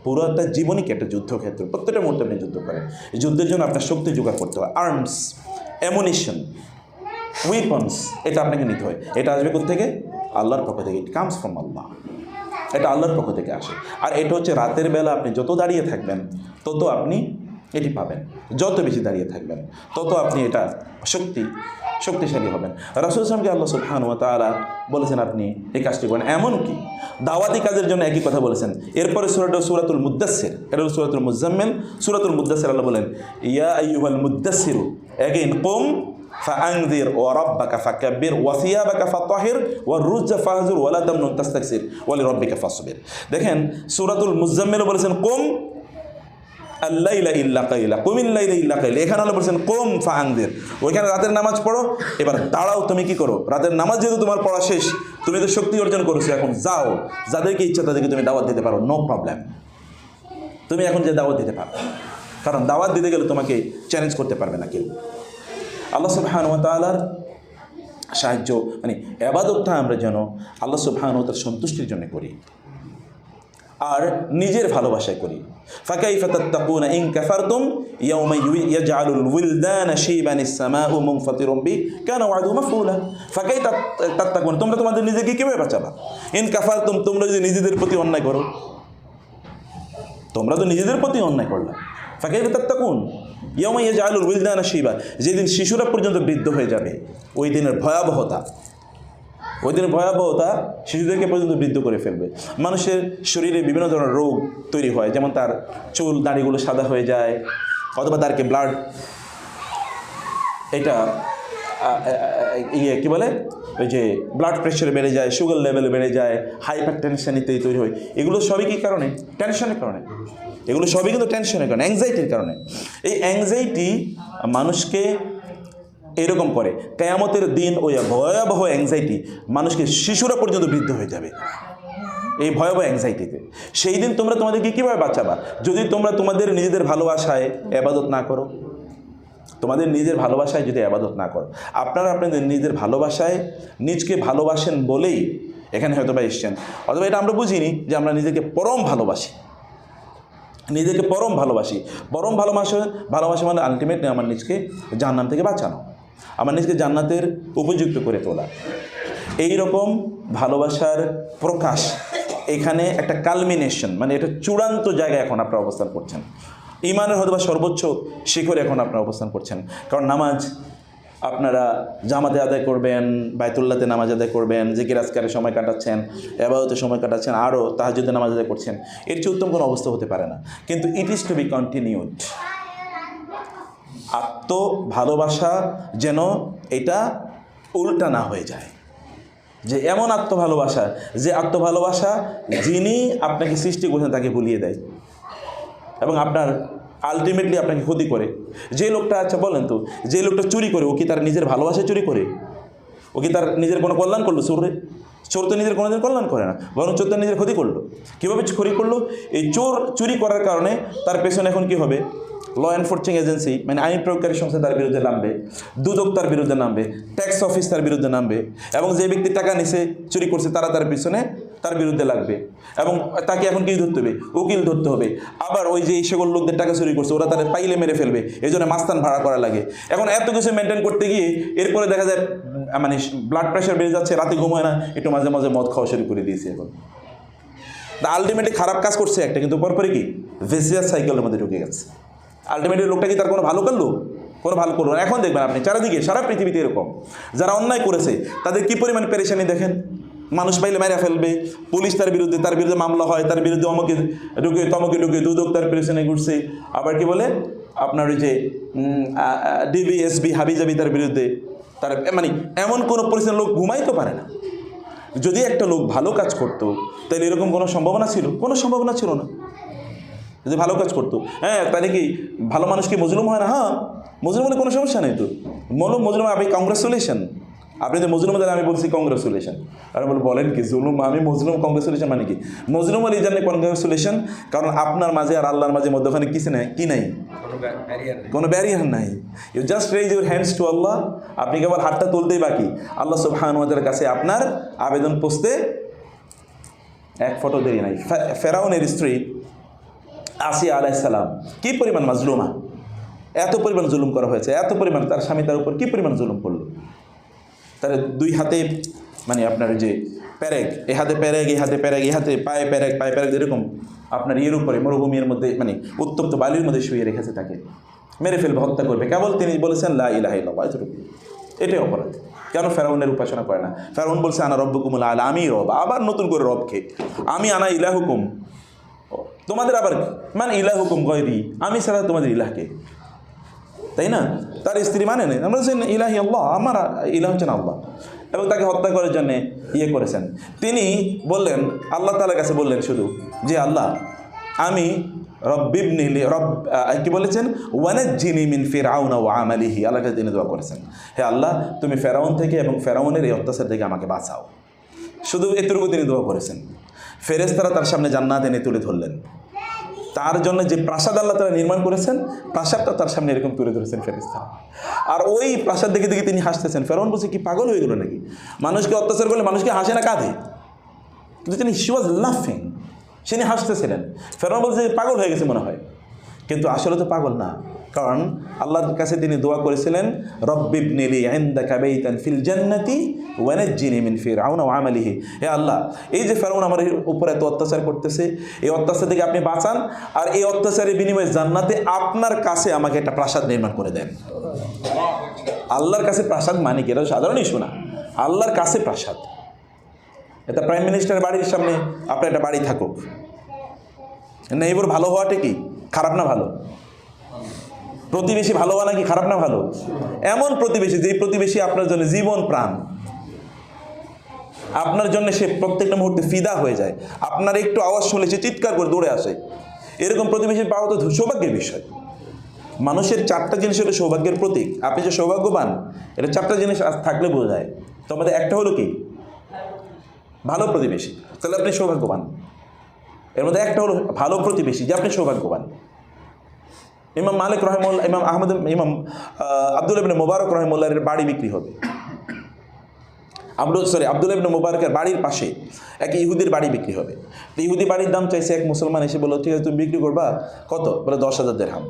পুরো একটা জীবনই একটা যুদ্ধক্ষেত্র, প্রত্যেকটা মুহূর্তে আপনি যুদ্ধ করেন। এই যুদ্ধের জন্য আপনার শক্তি জোগাড় করতে হয়, আর্মস, অ্যামুনিশন, উইপন্স, এটা আপনাকে নিতে হয়। এটা আসবে কোত্থেকে? আল্লাহর পক্ষ থেকে। ইট কামস ফ্রম আল্লাহ, এটা আল্লাহর পক্ষ থেকে আসে। আর এটা হচ্ছে রাতের বেলা আপনি যত দাঁড়িয়ে থাকবেন তত আপনি এটি পাবেন, যত বেশি দাঁড়িয়ে থাকবেন তত আপনি এটা শক্তিশালী হবেন। রাসূল সাল্লাল্লাহু আল্লাহ সুবহানাহু ওয়া তাআলা বলেছেন আপনি এই কাজটি করেন। এমনকি দাওয়াতি কাজের জন্য একই কথা বলেছেন। এরপরে সূরাতুল মুদ্দাসসির, এটা হল সূরাতুল মুজাম্মিল, সূরাতুল মুদ্দাসসির আল্লাহ বলেন, ইয়া আইয়ুহাল মুদ্দাসসির, এগেইন কুম ফাআনযির ওয়া রাব্বাকা ফাকাব্বির ওয়া সিয়াবাকা ফাতাহির ওয়া রুজ্জা ফাহজুর ওয়া লা তামনুন তাস্তাকসির ওয়া লিরাব্বিকা ফাসবির। দেখেন, সূরাতুল মুজাম্মিল বলেছেন কুম আল্লাইলা ইল্লা কাইলা, কুমিল লাইলা ইল্লা কাইলা। এখানে আল্লাহ বলেছেন কুম ফাআনযির, ওইখানে রাতের নামাজ পড়ো, এবার দাঁড়াও, তুমি কি করো? রাতের নামাজ যেহেতু তোমার পড়া শেষ, তুমি তো শক্তি অর্জন করেছো, এখন যাও, যাদেরকে ইচ্ছা তাদেরকে তুমি দাওয়াত দিতে পারো, নো প্রবলেম। তুমি এখন যে দাওয়াত দিতে পারো, কারণ দাওয়াত দিতে গেলে তোমাকে চ্যালেঞ্জ করতে পারবে না কেউ। আল্লাহ সুবহানাহু ওয়া তাআলার সাহায্য, মানে ইবাদতটা আমরা যেন আল্লাহ সুবহানাহু ওয়া তাআলার সন্তুষ্টির জন্য করি। আর নিজের ভালোবাসায় করি। ফাকাইফা তাত্তাকুনা ইন কাফারতুম ইয়াওমা ইয়াজআলুল উইলদানা শাইবানিস সামাউ মুনফাতিরুম বি কানা ওয়াদু মাফউলা। ফাকাইফা তাত্তাকুন, তোমরা তোমাদের নিজেকে কিভাবে বাঁচাবা? ইন কাফারতুম, তোমরা যদি নিজেদের প্রতি অন্যায় করো, তোমরা তো নিজেদের প্রতি অন্যায় করলা। ফাকাইফা তাত্তাকুন ইয়াওমা ইয়াজআলুল উইলদানা শাইবা, যেদিন শিশুরা পর্যন্ত বৃদ্ধ হয়ে যাবে, ওই দিনের ভয়াবহতা, ওই দিনের ভয়াবহতা শিশুদেরকে পর্যন্ত বৃদ্ধ করে ফেলবে। মানুষের শরীরে বিভিন্ন ধরনের রোগ তৈরি হয়, যেমন তার চুল দাড়িগুলো সাদা হয়ে যায়, অথবা তারকে ব্লাড এটা কী বলে, ওই যে ব্লাড প্রেশার বেড়ে যায়, সুগার লেভেল বেড়ে যায়, হাইপার টেনশন ইত্যাদি তৈরি হয়। এগুলো সবই কী কারণে? টেনশনের কারণে। এগুলো সবই কিন্তু টেনশনের কারণে, অ্যাংজাইটির কারণে। এই অ্যাংজাইটি মানুষকে এরকম করে, কিয়ামতের দিন ওই ভয়াবহ অ্যাংজাইটি মানুষকে, শিশুরা পর্যন্ত বৃদ্ধ হয়ে যাবে এই ভয়াবহ অ্যাংজাইটিতে। সেই দিন তোমরা তোমাদেরকে কীভাবে বাঁচাবা? যদি তোমরা তোমাদের নিজেদের ভালোবাসায় ইবাদত না করো, তোমাদের নিজের ভালোবাসায় যদি ইবাদত না করো, আপনারা আপনাদের নিজের ভালোবাসায় নিজকে ভালোবাসেন বলেই এখানে হয়তো বা এসছেন, অথবা এটা আমরা বুঝিনি যে আমরা নিজেকে পরম ভালোবাসি, নিজেকে পরম ভালোবাসি। পরম ভালোবাসা মানে আলটিমেটলি আমার নিজকে জাহান্নাম থেকে বাঁচানো, আমার নিজকে জান্নাতের উপযুক্ত করে তোলা। এই রকম ভালোবাসার প্রকাশ এখানে একটা কালমিনেশন, মানে এটা চূড়ান্ত জায়গায় এখন আপনারা অবস্থান করছেন, ইমানের হয়তো বা সর্বোচ্চ শিখরে এখন আপনারা অবস্থান করছেন। কারণ নামাজ আপনারা জামাতে আদায় করবেন, বাইতুল্লাহতে নামাজ আদায় করবেন, জিকির আজকারে সময় কাটাচ্ছেন, ইবাদতে সময় কাটাচ্ছেন, আরও তাহাজ্জুদে নামাজ আদায় করছেন, এর চেয়ে উত্তম কোনো অবস্থা হতে পারে না। কিন্তু it is to be continued. ভালোবাসা যেন এটা উল্টা না হয়ে যায়, যে এমন আত্মভালোবাসা, যে আত্মভালোবাসা যিনি আপনাকে সৃষ্টি করেছেন তাকে ভুলিয়ে দেয় এবং আপনার আলটিমেটলি আপনাকে ক্ষতি করে। যে লোকটা, আচ্ছা বলেন তো, যে লোকটা চুরি করে, ও কি তার নিজের ভালোবাসায় চুরি করে? ও কি তার নিজের কোনো কল্যাণ করলো? চোর তো নিজের কোনোদিন কল্যাণ করে না, বরং চোর তো নিজের ক্ষতি করলো। কীভাবে ক্ষতি করলো? এই চোর চুরি করার কারণে তার পেছনে এখন কি হবে? ল এনফোর্সিং এজেন্সি, মানে আইন প্রয়োগকারী সংস্থা তার বিরুদ্ধে নামবে, দুদক তার বিরুদ্ধে নামবে, ট্যাক্স অফিস তার বিরুদ্ধে নামবে, এবং যে ব্যক্তি টাকা নিছে, চুরি করছে, তারা তার পিছনে তার বিরুদ্ধে লাগবে, এবং তাকে এখন কি ধরতে হবে? উকিল ধরতে হবে। আবার ওই যে এই সকল লোকদের টাকা চুরি করছে, ওরা তাদের পাইলে মেরে ফেলবে, এই জন্য মাস্তান ভাড়া করা লাগে। এখন এত কিছু মেনটেন করতে গিয়ে এরপরে দেখা যায় মানে ব্লাড প্রেশার বেড়ে যাচ্ছে, রাতে ঘুমায় না, একটু মাঝে মাঝে মদ খাওয়া শুরু করে দিয়েছে। এখন আলটিমেটলি খারাপ কাজ করছে একটা, কিন্তু পরপরে কি ভিসিয়াস সাইকেলের মধ্যে ঢুকে গেছে। আলটিমেটলি লোকটা কি তার কোনো ভালো করলো? কোনো ভালো করলো না। এখন দেখবেন আপনি চারিদিকে, সারা পৃথিবীতে এরকম যারা অন্যায় করেছে তাদের কী পরিমাণ পেরেশানি দেখেন। মানুষ পাইলে মেরে ফেলবে, পুলিশ তার বিরুদ্ধে মামলা হয়, তার বিরুদ্ধে অমুকে ঢুকে তমকে ঢুকে, দুদক তার পেরেশানি ঘুরছে। আবার কি বলে আপনার ওই যে ডিবিএসবি হাবিজাবি তার বিরুদ্ধে, তার মানে এমন কোনো পরিস্থিতি লোক ঘুমাইতে পারে না। যদি একটা লোক ভালো কাজ করতো তাহলে এরকম কোনো সম্ভাবনা ছিল? কোনো সম্ভাবনা ছিল না। যদি ভালো কাজ করতো, হ্যাঁ, তাহলে কি ভালো মানুষ কি মজলুম হয় না? হ্যাঁ, মজলুম হলে কোনো সমস্যা নেই তো। মজলুম আপনি কংগ্রেচুলেশন, আপনি তো মজলুম হলে আমি বলছি কংগ্রেচুলেশন। আর বলেন কি জুলুম, আমি মজলুম, কংগ্রেচুলেশন মানে কি? মজলুম হলে এই জন্য কংগ্রেচুলেশন, কারণ আপনার মাঝে আর আল্লাহর মাঝে মধ্যখানে কিছু নাই, কি নাই, কোনো ব্যারিয়ার নাই। You just raise your hands to Allah. আপনি কেবল হাতটা তুলতেই বাকি, আল্লাহ সুবহানাহু ওয়া তাআলার কাছে আপনার আবেদন পৌঁছতে এক ফটো দেরি নাই। ফেরাউনের স্ত্রী আসিয়া আলাইহিস সালাম কী পরিমাণ মাজলুমা, এত পরিমাণ জুলুম করা হয়েছে, এত পরিমাণ তার স্বামী তার উপর কী পরিমাণ জুলুম করলো। তার দুই হাতে মানে আপনার যে প্যারেক, এ হাতে প্যারেক, এই হাতে প্যারেক, এই হাতে পায়ে প্যারেক, পায়ে প্যারেক, এরকম আপনার ইয়ের উপরে মরুভূমির মধ্যে মানে উত্তপ্ত বালির মধ্যে শুয়ে রেখেছে, তাকে মেরে ফেলবে, হত্যা করবে। কেবল তিনি বলেছেন লা ইলাহা ইল্লাল্লাহ, এতটুকু। এটাই অপরাধ। কেন ফেরাউনের উপাসনা করে না? ফেরাউন বলছে আনা রব্বুকুমুল আলা, আমি রব। আবার নতুন করে রবকে আমি, আনা ইলাহুকুম, তোমাদের আবার মানে ইলাহুকুম গয়রি, আমি ছাড়া তোমাদের ইলাহকে, তাই না? তার স্ত্রী মানে নেই, আমরা বলছেন ইলাহি আল্লাহ, আমার ইলাহ হচ্ছেন আল্লাহ, এবং তাকে হত্যা করার জন্য ইয়ে করেছেন। তিনি বললেন, আল্লাহ তাআলার কাছে বললেন শুধু যে আল্লাহ আমি রব্বিবনি রব কি বলেছেন, ওয়ানাজ্জিনি মিন ফিরআউনা ওয়া আমালিহি, আল্লাহর কাছে তিনি দোয়া করেছেন, হে আল্লাহ তুমি ফেরাউন থেকে এবং ফেরাউনের এই অত্যাচার থেকে আমাকে বাঁচাও। শুধু এতটুকু তিনি দোয়া করেছেন। ফেরেশতারা তার সামনে জান্নাত এনে তুলে ধরলেন। তার জন্য যে প্রাসাদ আল্লাহ তারা নির্মাণ করেছেন, প্রাসাদটা তার সামনে এরকম তুলে ধরেছেন ফেরেশতারা। আর ওই প্রাসাদ দেখে দেখে তিনি হাসতেছেন। ফেরাউন বলছে কি পাগল হয়ে গেল নাকি? মানুষকে অত্যাচার করলে মানুষকে হাসে না, কাঁদে? কিন্তু তিনি হি ওয়াজ লাফিং, তিনি হাসতেছিলেন। ফেরাউন বলছে পাগল হয়ে গেছে মনে হয়, কিন্তু আসলে তো পাগল না, কারণ আল্লাহর কাছে তিনি দোয়া করেছিলেন রব্বিবনি লি ইনদাকা বাইতান ফিল জান্নাতি ওয়া নাজ্জিনি মিন ফিরআউন ওয়া আমালিহি। হে আল্লাহ, এই যে ফেরাউন আমার উপরে এত অত্যাচার করতেছে, এই অত্যাচার থেকে আপনি বাঁচান, আর এই অত্যাচারের বিনিময়ে জান্নাতে আপনার কাছে আমাকে একটা প্রাসাদ নির্মাণ করে দেন। আল্লাহর কাছে প্রাসাদ মানে কি? এটা সাধারণ ইস্যু না, আল্লাহর কাছে প্রাসাদ। এটা প্রাইম মিনিস্টারের বাড়ির সামনে আপনার একটা বাড়ি থাকুক, না এবার ভালো হওয়াটা কি খারাপ না ভালো? প্রতিবেশী ভালো হওয়া নাকি খারাপ না ভালো? এমন প্রতিবেশী, যে প্রতিবেশী আপনার জন্য জীবন প্রাণ, আপনার জন্য সে প্রত্যেকটা মুহূর্তে ফিদা হয়ে যায়, আপনার একটু আওয়াজ শুনলে সে চিৎকার করে দৌড়ে আসে, এরকম প্রতিবেশী পাওয়া তো সৌভাগ্যের বিষয়। মানুষের 4টা জিনিস হলো সৌভাগ্যের প্রতীক। আপনি যে সৌভাগ্যবান, এটা 4টা জিনিস থাকলে বোঝা যায়। তো আমাদের একটা হলো কি? ভালো প্রতিবেশী, তাহলে আপনি সৌভাগ্যবান। এর মধ্যে একটা হলো ভালো প্রতিবেশী, যে আপনি সৌভাগ্যবান। ইমাম মালিক রহিমাহুল্লাহ, ইমাম আব্দুল্লাহ ইবনে মুবারক রহিমাহুল্লাহর বাড়ি বিক্রি হবে। আব্দুল্লাহ ইবনে মুবারকের বাড়ির পাশে এক ইহুদির বাড়ি বিক্রি হবে। তো ইহুদি বাড়ির দাম চাইছে, এক মুসলমান এসে বললো ঠিক আছে তুমি বিক্রি করবা, কত? বলে 10,000 দিরহাম।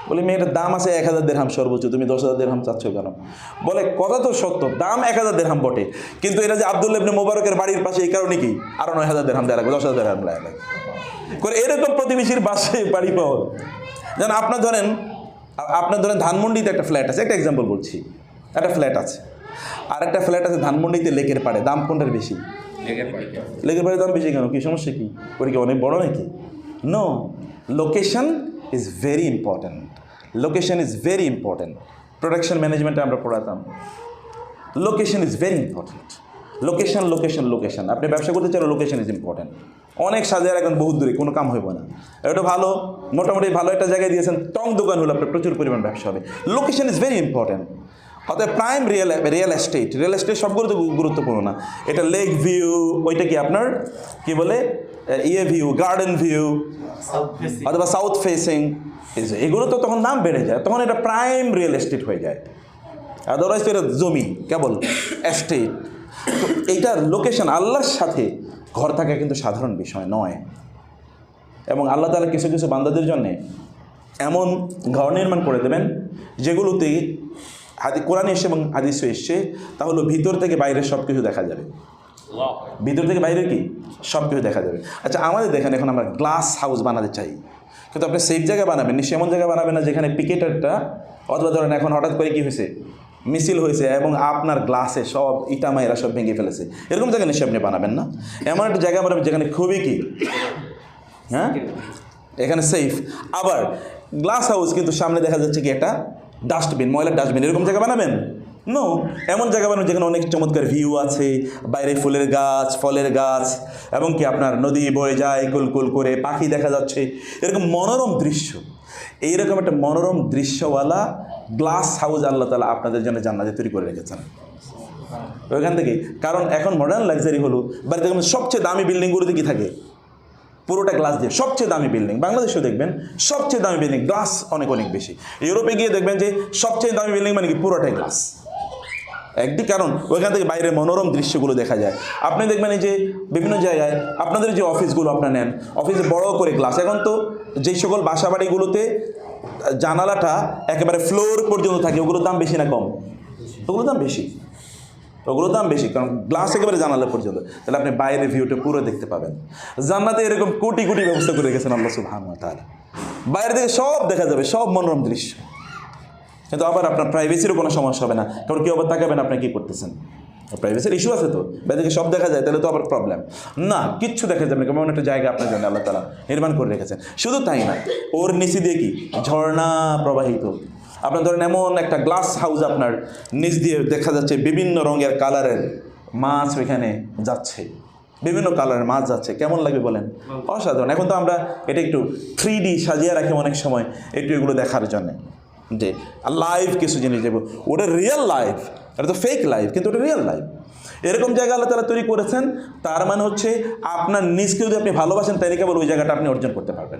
বলে মেয়েটার দাম আছে 1,000 দিরহাম সর্বোচ্চ, তুমি 10,000 দিরহাম চাচ্ছ কেন? বলে কথা তো সত্য, দাম 1,000 দিরহাম বটে, কিন্তু এটা যে আব্দুল্লাহ ইবনে মুবারকের বাড়ির পাশে, এই কারণে কি আরো 9,000 দিরহাম দেওয়া লাগবে, 10,000 দিরহাম লাগবে। এরকম প্রতিবেশীর বাসায় বাড়ি পাওয়া। যেন আপনার ধরেন ধানমন্ডিতে একটা ফ্ল্যাট আছে, একটা এক্সাম্পল বলছি, একটা ফ্ল্যাট আছে, আর একটা ফ্ল্যাট আছে ধানমন্ডিতে লেকের পাড়ে, দাম কোনটার বেশি? লেকের পাড়ে দাম বেশি কেন? কি সমস্যা কি? ওটা কি অনেক বড় নাকি? No, location is very important. Location is very important. Production ম্যানেজমেন্টে আমরা পড়াতাম, location is very important. Location location location. আপনি ব্যবসা করতে চাইলে লোকেশন ইজ ইম্পর্ট্যান্ট। অনেক সাজায় রাখবেন বহুত দূরে, কোনো কাম হইব না। এটা ভালো, মোটামুটি ভালো একটা জায়গায় দিয়েছেন, টং দোকান হলে আপনার প্রচুর পরিমাণ ব্যবসা হবে। Location is very important. অর্থাৎ প্রাইম রিয়েল এস্টেট সবগুলো তো গুরুত্বপূর্ণ না। এটা লেক ভিউ, ওইটা কি আপনার কি বলে ভিউ, গার্ডেন ভিউ, অথবা সাউথ ফেসিং, এগুলো তো তখন দাম বেড়ে যায়, তখন এটা প্রাইম রিয়েল এস্টেট হয়ে যায়। আদারওয়াইজ তো এটা জমি কেবল এস্টেট। তো এইটার লোকেশন, আল্লাহর সাথে ঘর থাকা কিন্তু সাধারণ বিষয় নয়। এবং আল্লাহ তাআলা কিছু কিছু বান্দাদের জন্যে এমন ঘর নির্মাণ করে দেবেন যেগুলোতে কোরআনে এসে এবং হাদিসে এসছে, তাহলে ভিতর থেকে বাইরের সব কিছু দেখা যাবে। ভিতর থেকে বাইরের কি সব কিছু দেখা যাবে। আচ্ছা, আমাদের দেখেন এখন আমরা গ্লাস হাউস বানাতে চাই, কিন্তু আপনি সেফ জায়গা বানাবেন, নিশ্চয়ই এমন জায়গা বানাবেন না যেখানে পিকেটারটা, অথবা ধরেন এখন হঠাৎ করে কী হয়েছে, মিছিল হয়েছে এবং আপনার গ্লাসে সব ইটামাইরা সব ভেঙে ফেলেছে, এরকম জায়গা নিশ্চয়ই আপনি বানাবেন না। এমন একটা জায়গা বানাবেন যেখানে খুবই কি, হ্যাঁ, এখানে সেফ। আবার গ্লাস হাউস কিন্তু সামনে দেখা যাচ্ছে কি একটা ডাস্টবিন, ময়লার ডাস্টবিন, এরকম জায়গা বানাবেন? নো, এমন জায়গা বানাবেন যেখানে অনেক চমৎকার ভিউ আছে, বাইরে ফুলের গাছ, ফলের গাছ, এবং কি আপনার নদী বয়ে যায় কুলকুল করে, পাখি দেখা যাচ্ছে, এরকম মনোরম দৃশ্য। এইরকম একটা মনোরম দৃশ্যওয়ালা গ্লাস হাউস আল্লাহ তাআলা আপনাদের জন্য জান্নাতে তৈরি করে রেখেছেন ওইখান থেকে। কারণ এখন মডার্ন লাক্সারি হলো, বাড়িতে সবচেয়ে দামি বিল্ডিংগুলোতে কি থাকে, পুরোটা গ্লাস দিয়ে, সবচেয়ে দামি বিল্ডিং। বাংলাদেশেও দেখবেন সবচেয়ে দামি বিল্ডিং, গ্লাস অনেক অনেক বেশি। ইউরোপে গিয়ে দেখবেন যে সবচেয়ে দামি বিল্ডিং মানে কি পুরোটাই গ্লাস। একটি কারণ ওইখান থেকে বাইরের মনোরম দৃশ্যগুলো দেখা যায়। আপনি দেখবেন এই যে বিভিন্ন জায়গায় আপনাদের যে অফিসগুলো আপনার নেন, অফিসে বড় করে গ্লাস। এখন তো যেই সকল বাসা বাড়িগুলোতে জানালাটা একেবারে ফ্লোর পর্যন্ত থাকে, ওগুলোর দাম বেশি না কম? ওগুলোর দাম বেশি, ওগুলোর দাম বেশি, কারণ গ্লাস একেবারে জানালা পর্যন্ত, তাহলে আপনি বাইরের ভিউটা পুরো দেখতে পাবেন। জান্নাতে এরকম কোটি কোটি ব্যবস্থা করে রেখেছেন আল্লাহ সুবহানাহু ওয়া তাআলা, বাইরে থেকে সব দেখা যাবে, সব মনোরম দৃশ্য। কিন্তু আবার আপনার প্রাইভেসিরও কোনো সমস্যা হবে না, কারণ কেউ আবার তাকাবেন আপনি কী করতেছেন। প্রাইভেসির ইস্যু আছে তো, বাইরে সব দেখা যায়, তাহলে তো আবার প্রবলেম না, কিচ্ছু দেখা যাবে না। কেমন একটা জায়গা আপনার জন্য আল্লাহ তাআলা নির্মাণ করে রেখেছেন। শুধু তাই না, ওর নিচে দিয়ে কি ঝর্ণা প্রবাহিত। আপনার ধরেন এমন একটা গ্লাস হাউস, আপনার নিচ দিয়ে দেখা যাচ্ছে বিভিন্ন রঙের কালারের মাছ ওইখানে যাচ্ছে, বিভিন্ন কালারের মাছ যাচ্ছে, কেমন লাগবে বলেন? অসাধারণ। এখন তো আমরা এটা একটু 3D সাজিয়ে রাখি অনেক সময়, একটু এগুলো দেখার জন্যে, যে লাইভ কিছু জিনিস দেবো, ওটা রিয়েল লাইফ, এটা তো ফেক লাইফ, কিন্তু ওটা রিয়েল লাইফ। এরকম জায়গা আল্লাহ তাআলা তৈরি করেছেন। তার মানে হচ্ছে আপনার নিজকে যদি আপনি ভালোবাসেন, তাইলে কেবল ওই জায়গাটা আপনি অর্জন করতে পারবেন,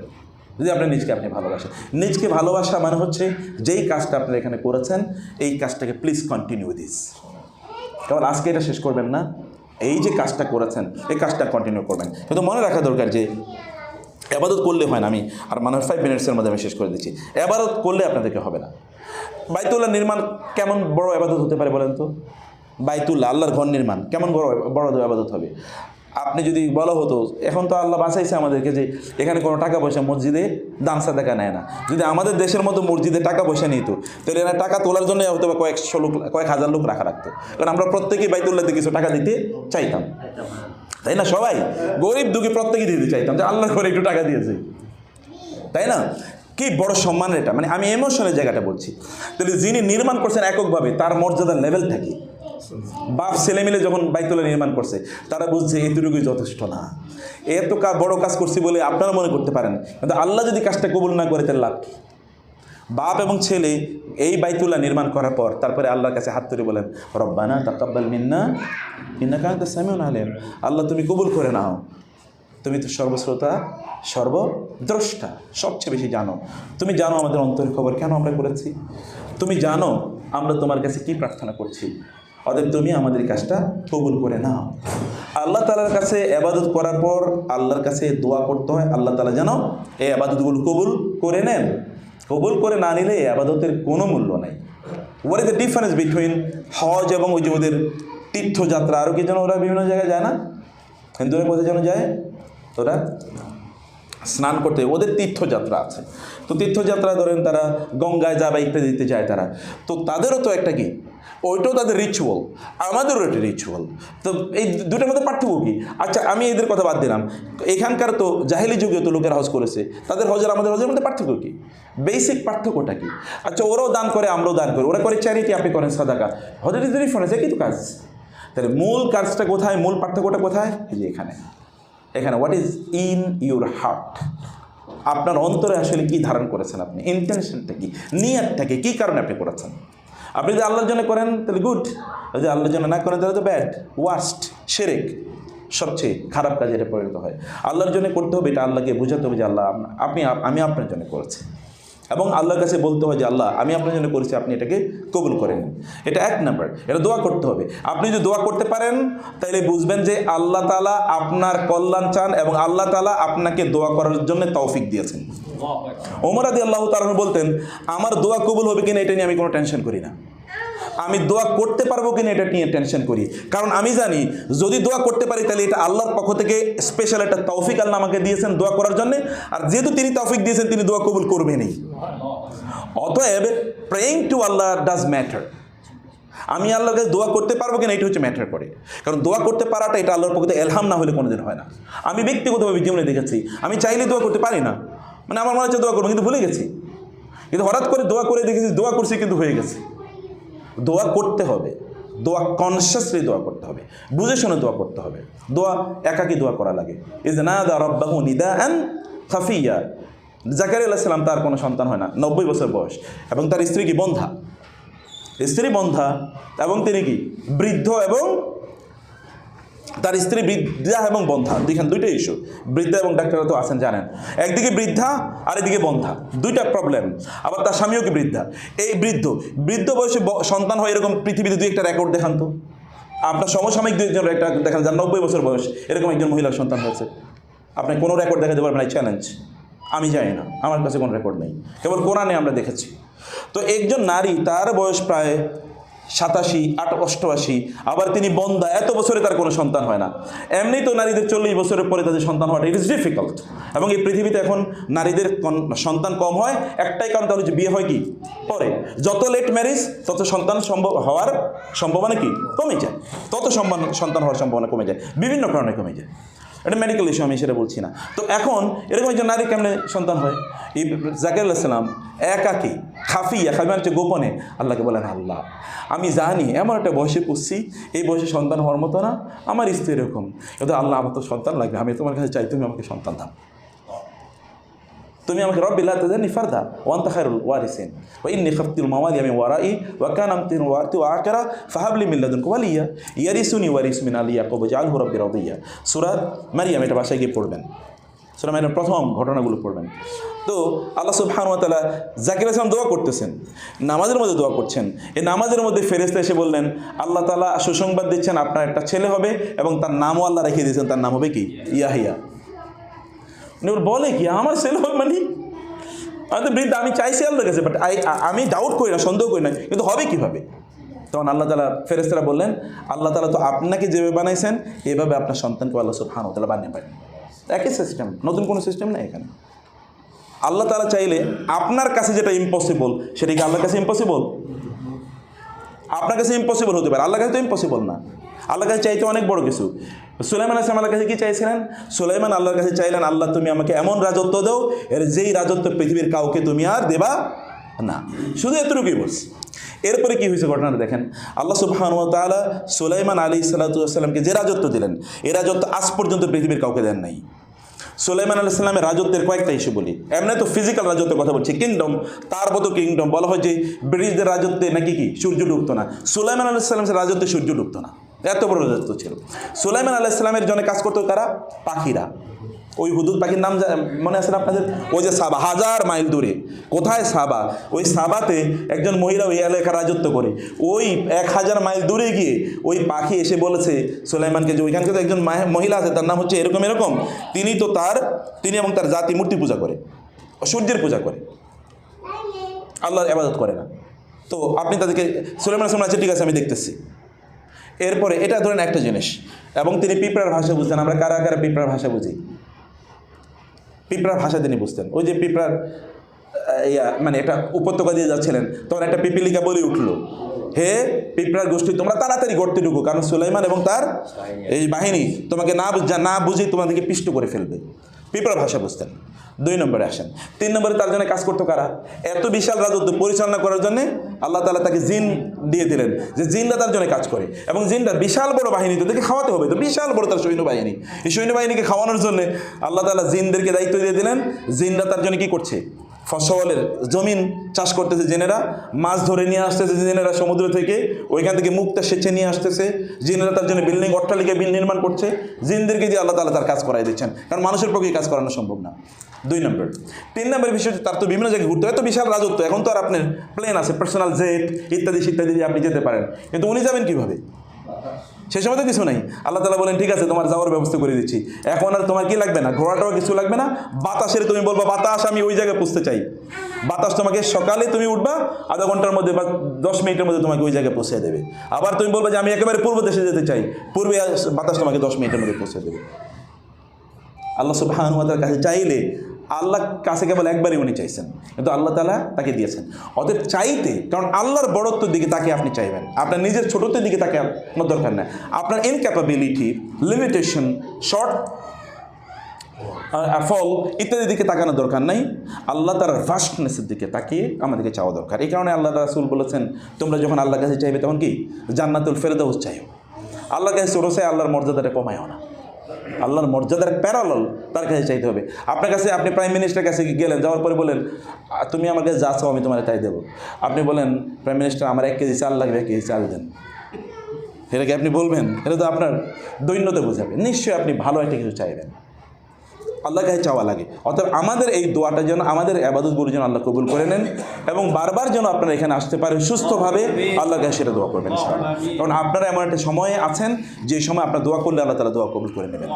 যদি আপনার নিজকে আপনি ভালোবাসেন। নিজকে ভালোবাসা মানে হচ্ছে যেই কাজটা আপনি এখানে করেছেন, এই কাজটাকে প্লিজ কন্টিনিউ দিস। কেবল আজকে এটা শেষ করবেন না, এই যে কাজটা করেছেন এই কাজটা কন্টিনিউ করবেন। কিন্তু মনে রাখা দরকার যে এবাদত করলে হয় না, আমি আর মানে 5 মিনিটসের মধ্যে আমি শেষ করে দিচ্ছি। এবাদত করলে আপনাদেরকে হবে না। বাইতুল্লাহ নির্মাণ কেমন বড় এবাদত হতে পারে বলেন তো? বাইতুল্লাহ, আল্লাহর ঘর নির্মাণ কেমন বড় এবাদত হবে? আপনি যদি বলা হতো, এখন তো আল্লাহ বাঁচাইছে আমাদেরকে যে এখানে কোনো টাকা পয়সা মসজিদে দান সাদাকা নেয় না, যদি আমাদের দেশের মতো মসজিদে টাকা পয়সা নিত তাহলে এরা টাকা তোলার জন্য হয়তো বা কয়েকশো লোক, কয়েক হাজার লোক রাখা রাখতো, কারণ আমরা প্রত্যেকেই বাইতুল্লাহতে কিছু টাকা দিতে চাইতাম, তাই না? সবাই গরিব দুঃখী প্রত্যেকেই দিতে চাইতাম যে আল্লাহর ঘরে একটু টাকা দিয়েছে, তাই না? কি বড় সম্মানের এটা, মানে আমি ইমোশনের জায়গাটা বলছি। তাহলে যিনি নির্মাণ করছেন এককভাবে, তার মর্যাদার লেভেল থাকে। বাপ ছেলে মিলে যখন বাইতুল্লাহ নির্মাণ করছে, তারা বুঝছে এতটুকুই যথেষ্ট না, এত বড় কাজ করছি বলে আপনারা মনে করতে পারেন, কিন্তু আল্লাহ যদি কাজটা কবুল না করে তাহলে লাভ কি? বাপ এবং ছেলে এই বাইতুল্লাহ নির্মাণ করার পর তারপরে আল্লাহর কাছে হাত তুলে বলেন, রব্বানা তাকাব্বাল মিন্না ইন্নাকা আনতাস সামিউল আলিম, আল্লাহ তুমি কবুল করে নাও, তুমি তো সর্বশ্রোতা সর্বদ্রষ্টা, সবচেয়ে বেশি জানো, তুমি জানো আমাদের অন্তরের খবর কেন আমরা করেছি, তুমি জানো আমরা তোমার কাছে কি প্রার্থনা করছি, অতএব তুমি আমাদের কাজটা কবুল করে নাও। আল্লাহ তাআলার কাছে ইবাদত করার পর আল্লাহর কাছে দোয়া করতে হয়, আল্লাহ তাআলা যেন এই ইবাদতগুলো কবুল করে নেন। কবুল করে না নিলে এই ইবাদতের কোনো মূল্য নাই। What is the difference between hajj এবং ওই যে ওদের তীর্থযাত্রা? আরও কি যেন ওরা বিভিন্ন জায়গায় যায় না, হিন্দুরা কোথায় যেন যায়, ওরা স্নান করতে, ওদের তীর্থযাত্রা আছে। তো তীর্থযাত্রা ধরেন তারা গঙ্গায় যায় বা ইত্যাদিতে যায় তারা, তো তাদেরও তো একটা কি, ওইটাও তাদের রিচুয়াল, আমাদেরও একটা রিচুয়াল। তো এই দুটোর মধ্যে পার্থক্য কী? আচ্ছা আমি এদের কথা বাদ দিলাম, এখানকার তো জাহেলি যুগে তো লোকেরা হজ করেছে, তাদের হজের আমাদের হজের মধ্যে পার্থক্য কী? বেসিক পার্থক্যটা কি? আচ্ছা ওরাও দান করে, আমরাও দান করি, ওরা করে চ্যারিটি, আপনি করেন সাদাকা, হজের ইজ ডিফারেন্স, একই তো কাজ। তাহলে মূল কাজটা কোথায়, মূল পার্থক্যটা কোথায়? এই যে এখানে what is in your heart, আপনার অন্তরে আসলে কি ধারণ করেছেন আপনি, ইন্টেনশনটা কি, নিয়তটা কি, কী কারণে আপনি করেছেন। আপনি যদি আল্লাহর জন্য করেন তাহলে গুড, যদি আল্লাহর জন্য না করেন তাহলে তো ব্যাড, ওয়ার্স্ট, শিরক, সবচেয়ে খারাপ কাজে এটা পরিণত হয়। আল্লাহর জন্য করতে হবে, এটা আল্লাহকে বোঝাতে হবে যে আল্লাহ আমি আপনার জন্য করেছি, এবং আল্লাহর কাছে বলতে হয় যে আল্লাহ আমি আপনার জন্য করেছি, আপনি এটাকে কবুল করে নিন। এটা 1 নাম্বার, এটা দোয়া করতে হবে। আপনি যদি দোয়া করতে পারেন তাহলে বুঝবেন যে আল্লাহ তাআলা আপনার কল্যাণ চান এবং আল্লাহ তাআলা আপনাকে দোয়া করার জন্য তৌফিক দিয়েছেন। ওমর রাদিয়াল্লাহু তাআলা বলতেন, আমার দোয়া কবুল হবে কিনা এটা নিয়ে আমি কোনো টেনশন করি না, আমি দোয়া করতে পারবো কিনা এটা নিয়ে টেনশন করি, কারণ আমি জানি যদি দোয়া করতে পারি তাহলে এটা আল্লাহর পক্ষ থেকে স্পেশাল একটা তৌফিক আল্লাহ আমাকে দিয়েছেন দোয়া করার জন্য, আর যেহেতু তিনি তৌফিক দিয়েছেন তিনি দোয়া কবুল করবেনই। অতএব praying to Allah does matter. আমি আল্লাহর কাছে দোয়া করতে পারবো কিনা এটা হচ্ছে ম্যাটার করে, কারণ দোয়া করতে পারাটা এটা আল্লাহর পক্ষ থেকে এলহাম না হলে কোনোদিন হয় না। আমি ব্যক্তিগতভাবে জীবনে দেখেছি, আমি চাইলে দোয়া করতে পারি না, মানে আমার মনে হচ্ছে দোয়া করবো কিন্তু ভুলে গেছি, কিন্তু হঠাৎ করে দোয়া করে দেখেছি দোয়া করছি কিন্তু হয়ে গেছে। দোয়া করতে হবে, দোয়া কনসিয়াসলি দোয়া করতে হবে, বুঝে শুনে দোয়া করতে হবে। দোয়া একাকী দোয়া করা লাগে। ইজ নাদা রাব্বাহু নিদাআন খাফিয়া। জাকারিয়া আলাইহিস সালাম, তার কোনো সন্তান হয় না, 90 বছর বয়স, এবং তার স্ত্রী কি বন্ধা, স্ত্রী বন্ধা, এবং তিনি কি বৃদ্ধ, এবং তার স্ত্রী বৃদ্ধা এবং বন্ধা, দেখেন দুইটাই ইস্যু। বৃদ্ধা এবং ডাক্তাররা তো আছেন জানেন, একদিকে বৃদ্ধা আর এদিকে বন্ধা, দুইটা প্রবলেম। আবার তার স্বামীও কি বৃদ্ধা। এই বৃদ্ধ বয়সে সন্তান হয় এরকম পৃথিবীতে 2-1টা রেকর্ড দেখান তো। আপনার সমসাময়িক 2-1জন একটা দেখান যার 90 বছর বয়স এরকম একজন মহিলার সন্তান হয়েছে, আপনি কোনো রেকর্ড দেখাতে পারবেন না, চ্যালেঞ্জ। আমি জানি না, আমার কাছে কোনো রেকর্ড নেই, কেবল কোরআনে আমরা দেখেছি। তো একজন নারী, তার বয়স প্রায় 87, 88, আবার তিনি বন্ধা, এত বছরে তার কোনো সন্তান হয় না। এমনি তো নারীদের 40 বছরের পরে তাদের সন্তান হওয়াটা ইট ইজ ডিফিকাল্ট, এবং এই পৃথিবীতে এখন নারীদের সন্তান কম হয় একটাই কারণ, তাহলে যে বিয়ে হয় কি পরে, যত লেট ম্যারেজ তত সন্তান হওয়ার সম্ভাবনা কি কমে যায়, তত সন্তান হওয়ার সম্ভাবনা কমে যায়, বিভিন্ন কারণে কমে যায়। এটা মেডিকেল ইস্যু, আমি সেটা বলছি না। তো এখন এরকম একজন নারী কেমনে সন্তান হয়? এই জাকারিয়া আলাইহিস সালাম একাকী, খাফিয়া, হচ্ছে গোপনে আল্লাহকে বলেন, আল্লাহ আমি জানি এমন একটা বয়সে পুষছি, এই বয়সে সন্তান হওয়ার মতো না, আমার স্ত্রী এরকম, কিন্তু আল্লাহ আমার তো সন্তান লাগবে, আমি তোমার কাছে চাই তুমি আমাকে সন্তান দাও, তুমি আমাকে রব্বি লা তাযারনি ফারদা ওয়া আনতা খায়রুল ওয়ারিসিন ওয়া ইন্নী খাফতুল মাওয়ালিয়া মিন ওয়ারাই ওয়া কানা আমতিন ওয়াতি ওয়া আকিরা ফাহাবলি মিন লাদুনকা ওয়ালিয়া ইয়ারিসুনি ওয়ারিসু মিন আলি ইয়াকুব ওয়াজআলহু রাব্বি রাদিয়া। সূরা মারইয়াম, এটা বাসায় গিয়ে পড়বেন, সূরা মারইয়ামের প্রথম ঘটনাগুলো পড়বেন। তো আল্লাহ সুবহানাহু ওয়া তাআলা জাকির আলাইহিস সালাম দোয়া করতেছেন, নামাজের মধ্যে দোয়া করছেন। এই নামাজের মধ্যে ফেরেশতা এসে বললেন, আল্লাহ তাআলা সুসংবাদ দিচ্ছেন আপনার একটা ছেলে হবে, এবং তার নামও আল্লাহ রেখে দিয়েছেন, তার নাম হবে কি ইয়াহিয়া। বলে কি আমার ছেলে হোক মানে আমি তো বৃদ্ধ, আমি চাইছি আল্লাহর কাছে, বাট আমি ডাউট করি না, সন্দেহ করি না, কিন্তু হবে কীভাবে? তখন আল্লাহ তাআলা ফেরেশতারা বললেন, আল্লাহ তাআলা তো আপনাকে যেভাবে বানাইছেন এভাবে আপনার সন্তানকে আল্লাহ সুবহানাহু ওয়া তাআলা বানিয়ে পারেন। একই সিস্টেম, নতুন কোনো সিস্টেম নেই এখানে। আল্লাহ তাআলা চাইলে আপনার কাছে যেটা ইম্পসিবল সেটা কি আল্লাহর কাছে ইম্পসিবল? আপনার কাছে ইম্পসিবল হতে পারে, আল্লাহর কাছে তো ইম্পসিবল না। আল্লাহর কাছে চাইতে অনেক বড় কিছু। সুলাইমান আলাইহিস সালাম আল্লাহর কাছে কি চাইছিলেন? সুলাইমান আল্লাহর কাছে চাইলেন, আল্লাহ তুমি আমাকে এমন রাজত্ব দাও এর যেই রাজত্ব পৃথিবীর কাউকে তুমি আর দেবা না, শুধু এতটুকুই বস। এরপরে কি হয়েছে ঘটনাটা দেখেন। আল্লাহ সুবহানাহু ওয়া তাআলা সুলাইমান আলাইহিস সালামকে যে রাজত্ব দিলেন, এই রাজত্ব আজ পর্যন্ত পৃথিবীর কাউকে দেন নাই। সুলাইমান আলাইহিস সালামের রাজত্বের কয়েকটা ইস্যু বলি। এমনি তো ফিজিক্যাল রাজত্বের কথা বলছি, কিংডম, তার মতো কিংডম। বলা হয় যে ব্রিটিশদের রাজত্বে নাকি কি সূর্য ডুবতো না, সুলাইমান আলাইহিস সালামের রাজত্বে সূর্য ডুবতো না, এত বড় রাজত্ব ছিল। সুলাইমান আলাইহিস সালামের জন্য কাজ করতো কারা? পাখিরা। ওই হুদুদ পাখির নাম মনে আছে না আপনাদের? ওই যে সাবা, 1000 মাইল দূরে। কোথায়? সাবা। ওই সাবাতে একজন মহিলা ওই এলাকার রাজত্ব করে। ওই 1000 মাইল দূরে গিয়ে ওই পাখি এসে বলেছে সুলাইমানকে যে ওইখানকে তো একজন মহিলা আছে, তার নাম হচ্ছে এরকম এরকম, তিনি এবং তার জাতি মূর্তি পূজা করে, সূর্যের পূজা করে, আল্লাহর ইবাদত করে না। তো আপনি তাদেরকে, সুলাইমান আলাইহিস সালাম আছে, ঠিক আছে আমি দেখতেছি। এরপরে এটা ধরেন একটা জিনিস, এবং তিনি পিঁপড়ার ভাষা বুঝতেন। আমরা কারা কারা পিঁপড়ার ভাষা বুঝি? পিঁপড়ার ভাষা তিনি বুঝতেন। ওই যে পিঁপড়ার মানে একটা উপত্যকা দিয়ে যাচ্ছিলেন, তখন একটা পিপিলিকা বলে উঠলো, হে পিঁপড়ার গোষ্ঠী, তোমরা তাড়াতাড়ি গর্তে ঢুকো, কারণ সুলাইমান এবং তার এই বাহিনী তোমাকে না বুঝে তোমাদেরকে পিষ্ট করে ফেলবে। পিঁপড়ার ভাষা বুঝতেন। 2 নম্বরে আসেন। 3 নম্বরে তার জন্য কাজ করতো কারা? এত বিশাল রাজত্ব পরিচালনা করার জন্য আল্লাহ তাআলা তাকে জিন দিয়ে দিলেন, যে জিনরা তার জন্য কাজ করে, এবং জিনরা বিশাল বড় বাহিনী, তো তাদেরকে খাওয়াতে হবে, তো বিশাল বড় তার সৈন্যবাহিনী। এই সৈন্যবাহিনীকে খাওয়ানোর জন্য আল্লাহ তাআলা জিনদেরকে দায়িত্ব দিয়ে দিলেন। জিনরা তার জন্য কি করছে? ফসলের জমিন চাষ করতেছে জেনেরা, মাছ ধরে নিয়ে আসতেছে জেনেরা সমুদ্র থেকে, ওইখান থেকে মুক্তা সেচে নিয়ে আসতেছে জিনেরা, তার জন্য বিল্ডিং, অট্টালিকা নির্মাণ করছে। জিনদেরকে দিয়ে আল্লাহ তাআলা তার কাজ করাই দিচ্ছেন, কারণ মানুষের পক্ষে কাজ করানো সম্ভব না। 2 নম্বর। 3 নম্বর বিষয় হচ্ছে তার তো বিভিন্ন জায়গায় ঘুরতে হয়, এত বিশাল রাজত্ব, এখন তো আর আপনার প্লেন আছে, পার্সোনাল জেট ইত্যাদি ইত্যাদি দিয়ে আপনি যেতে পারেন, কিন্তু উনি যাবেন কীভাবে? সে সময় তো কিছু নাই। আল্লাহ তাআলা বলেন, ঠিক আছে তোমার যাওয়ার ব্যবস্থা করে দিচ্ছি, এখন আর তোমার কি লাগবে না, ঘোড়াটাও কিছু লাগবে না, বাতাসের তুমি বলবা, বাতাস আমি ওই জায়গায় পৌঁছতে চাই, বাতাস তোমাকে সকালে তুমি উঠবা, আধা ঘন্টার মধ্যে বা 10 মিনিটের মধ্যে তোমাকে ওই জায়গায় পৌঁছে দেবে। আবার তুমি বলবা যে আমি একেবারে পূর্ব দেশে যেতে চাই, পূর্বে বাতাস তোমাকে 10 মিনিটের মধ্যে পৌঁছে দেবে। আল্লাহ সুবহানাহু ওয়া তাআলার কাছে চাইলে, আল্লাহর কাছে কেবল একবারই উনি চাইছেন, কিন্তু আল্লাহ তাআলা তাকে দিয়েছেন। অতএব চাইতে, কারণ আল্লাহর বড়ত্বের দিকে তাকে আপনি চাইবেন, আপনার নিজের ছোটত্বের দিকে তাকে আপনার দরকার নেই। আপনার ইনক্যাপাবিলিটি, লিমিটেশন, শর্ট ফল ইত্যাদির দিকে তাকানোর দরকার নাই, আল্লাহ তাআলার ভাস্টনেসের দিকে তাকিয়ে আমাদেরকে চাওয়া দরকার। এই কারণে আল্লাহ রাসূল বলেছেন, তোমরা যখন আল্লাহর কাছে চাইবে তখন কি জান্নাতুল ফেরদাউস চাইও। আল্লাহর কাছে ছোটো চাই, আল্লাহর মর্যাদাটা কমায়ও না, আল্লাহর মর্যাদার প্যারালাল তার কাছে চাইতে হবে। আপনার কাছে, আপনি প্রাইম মিনিস্টারের কাছে গেলেন, যাওয়ার পরে বলেন তুমি আমার কাছে যা চাও আমি তোমার তাই দেবো। আপনি বলেন প্রাইম মিনিস্টার আমার 1 কেজি চাল লাগবে, 1 কেজি চাল দেন, এটা কি আপনি বলবেন? এটা তো আপনার দৈন্যতা বোঝাবে। নিশ্চয়ই আপনি ভালো একটা কিছু চাইবেন, আল্লাহর কাছে চাওয়া লাগে। অর্থাৎ আমাদের এই দোয়াটা যেন, আমাদের ইবাদতগুলো যেন আল্লাহ কবুল করে নেন, এবং বারবার যেন আপনারা এখানে আসতে পারেন সুস্থভাবে, আল্লাহর কাছে সেটা দোয়া করবেন ইনশাআল্লাহ। কারণ আপনারা এমন একটা সময়ে আছেন যে সময় আপনার দোয়া করলে আল্লাহ তাআলা দোয়া কবুল করে নেবেন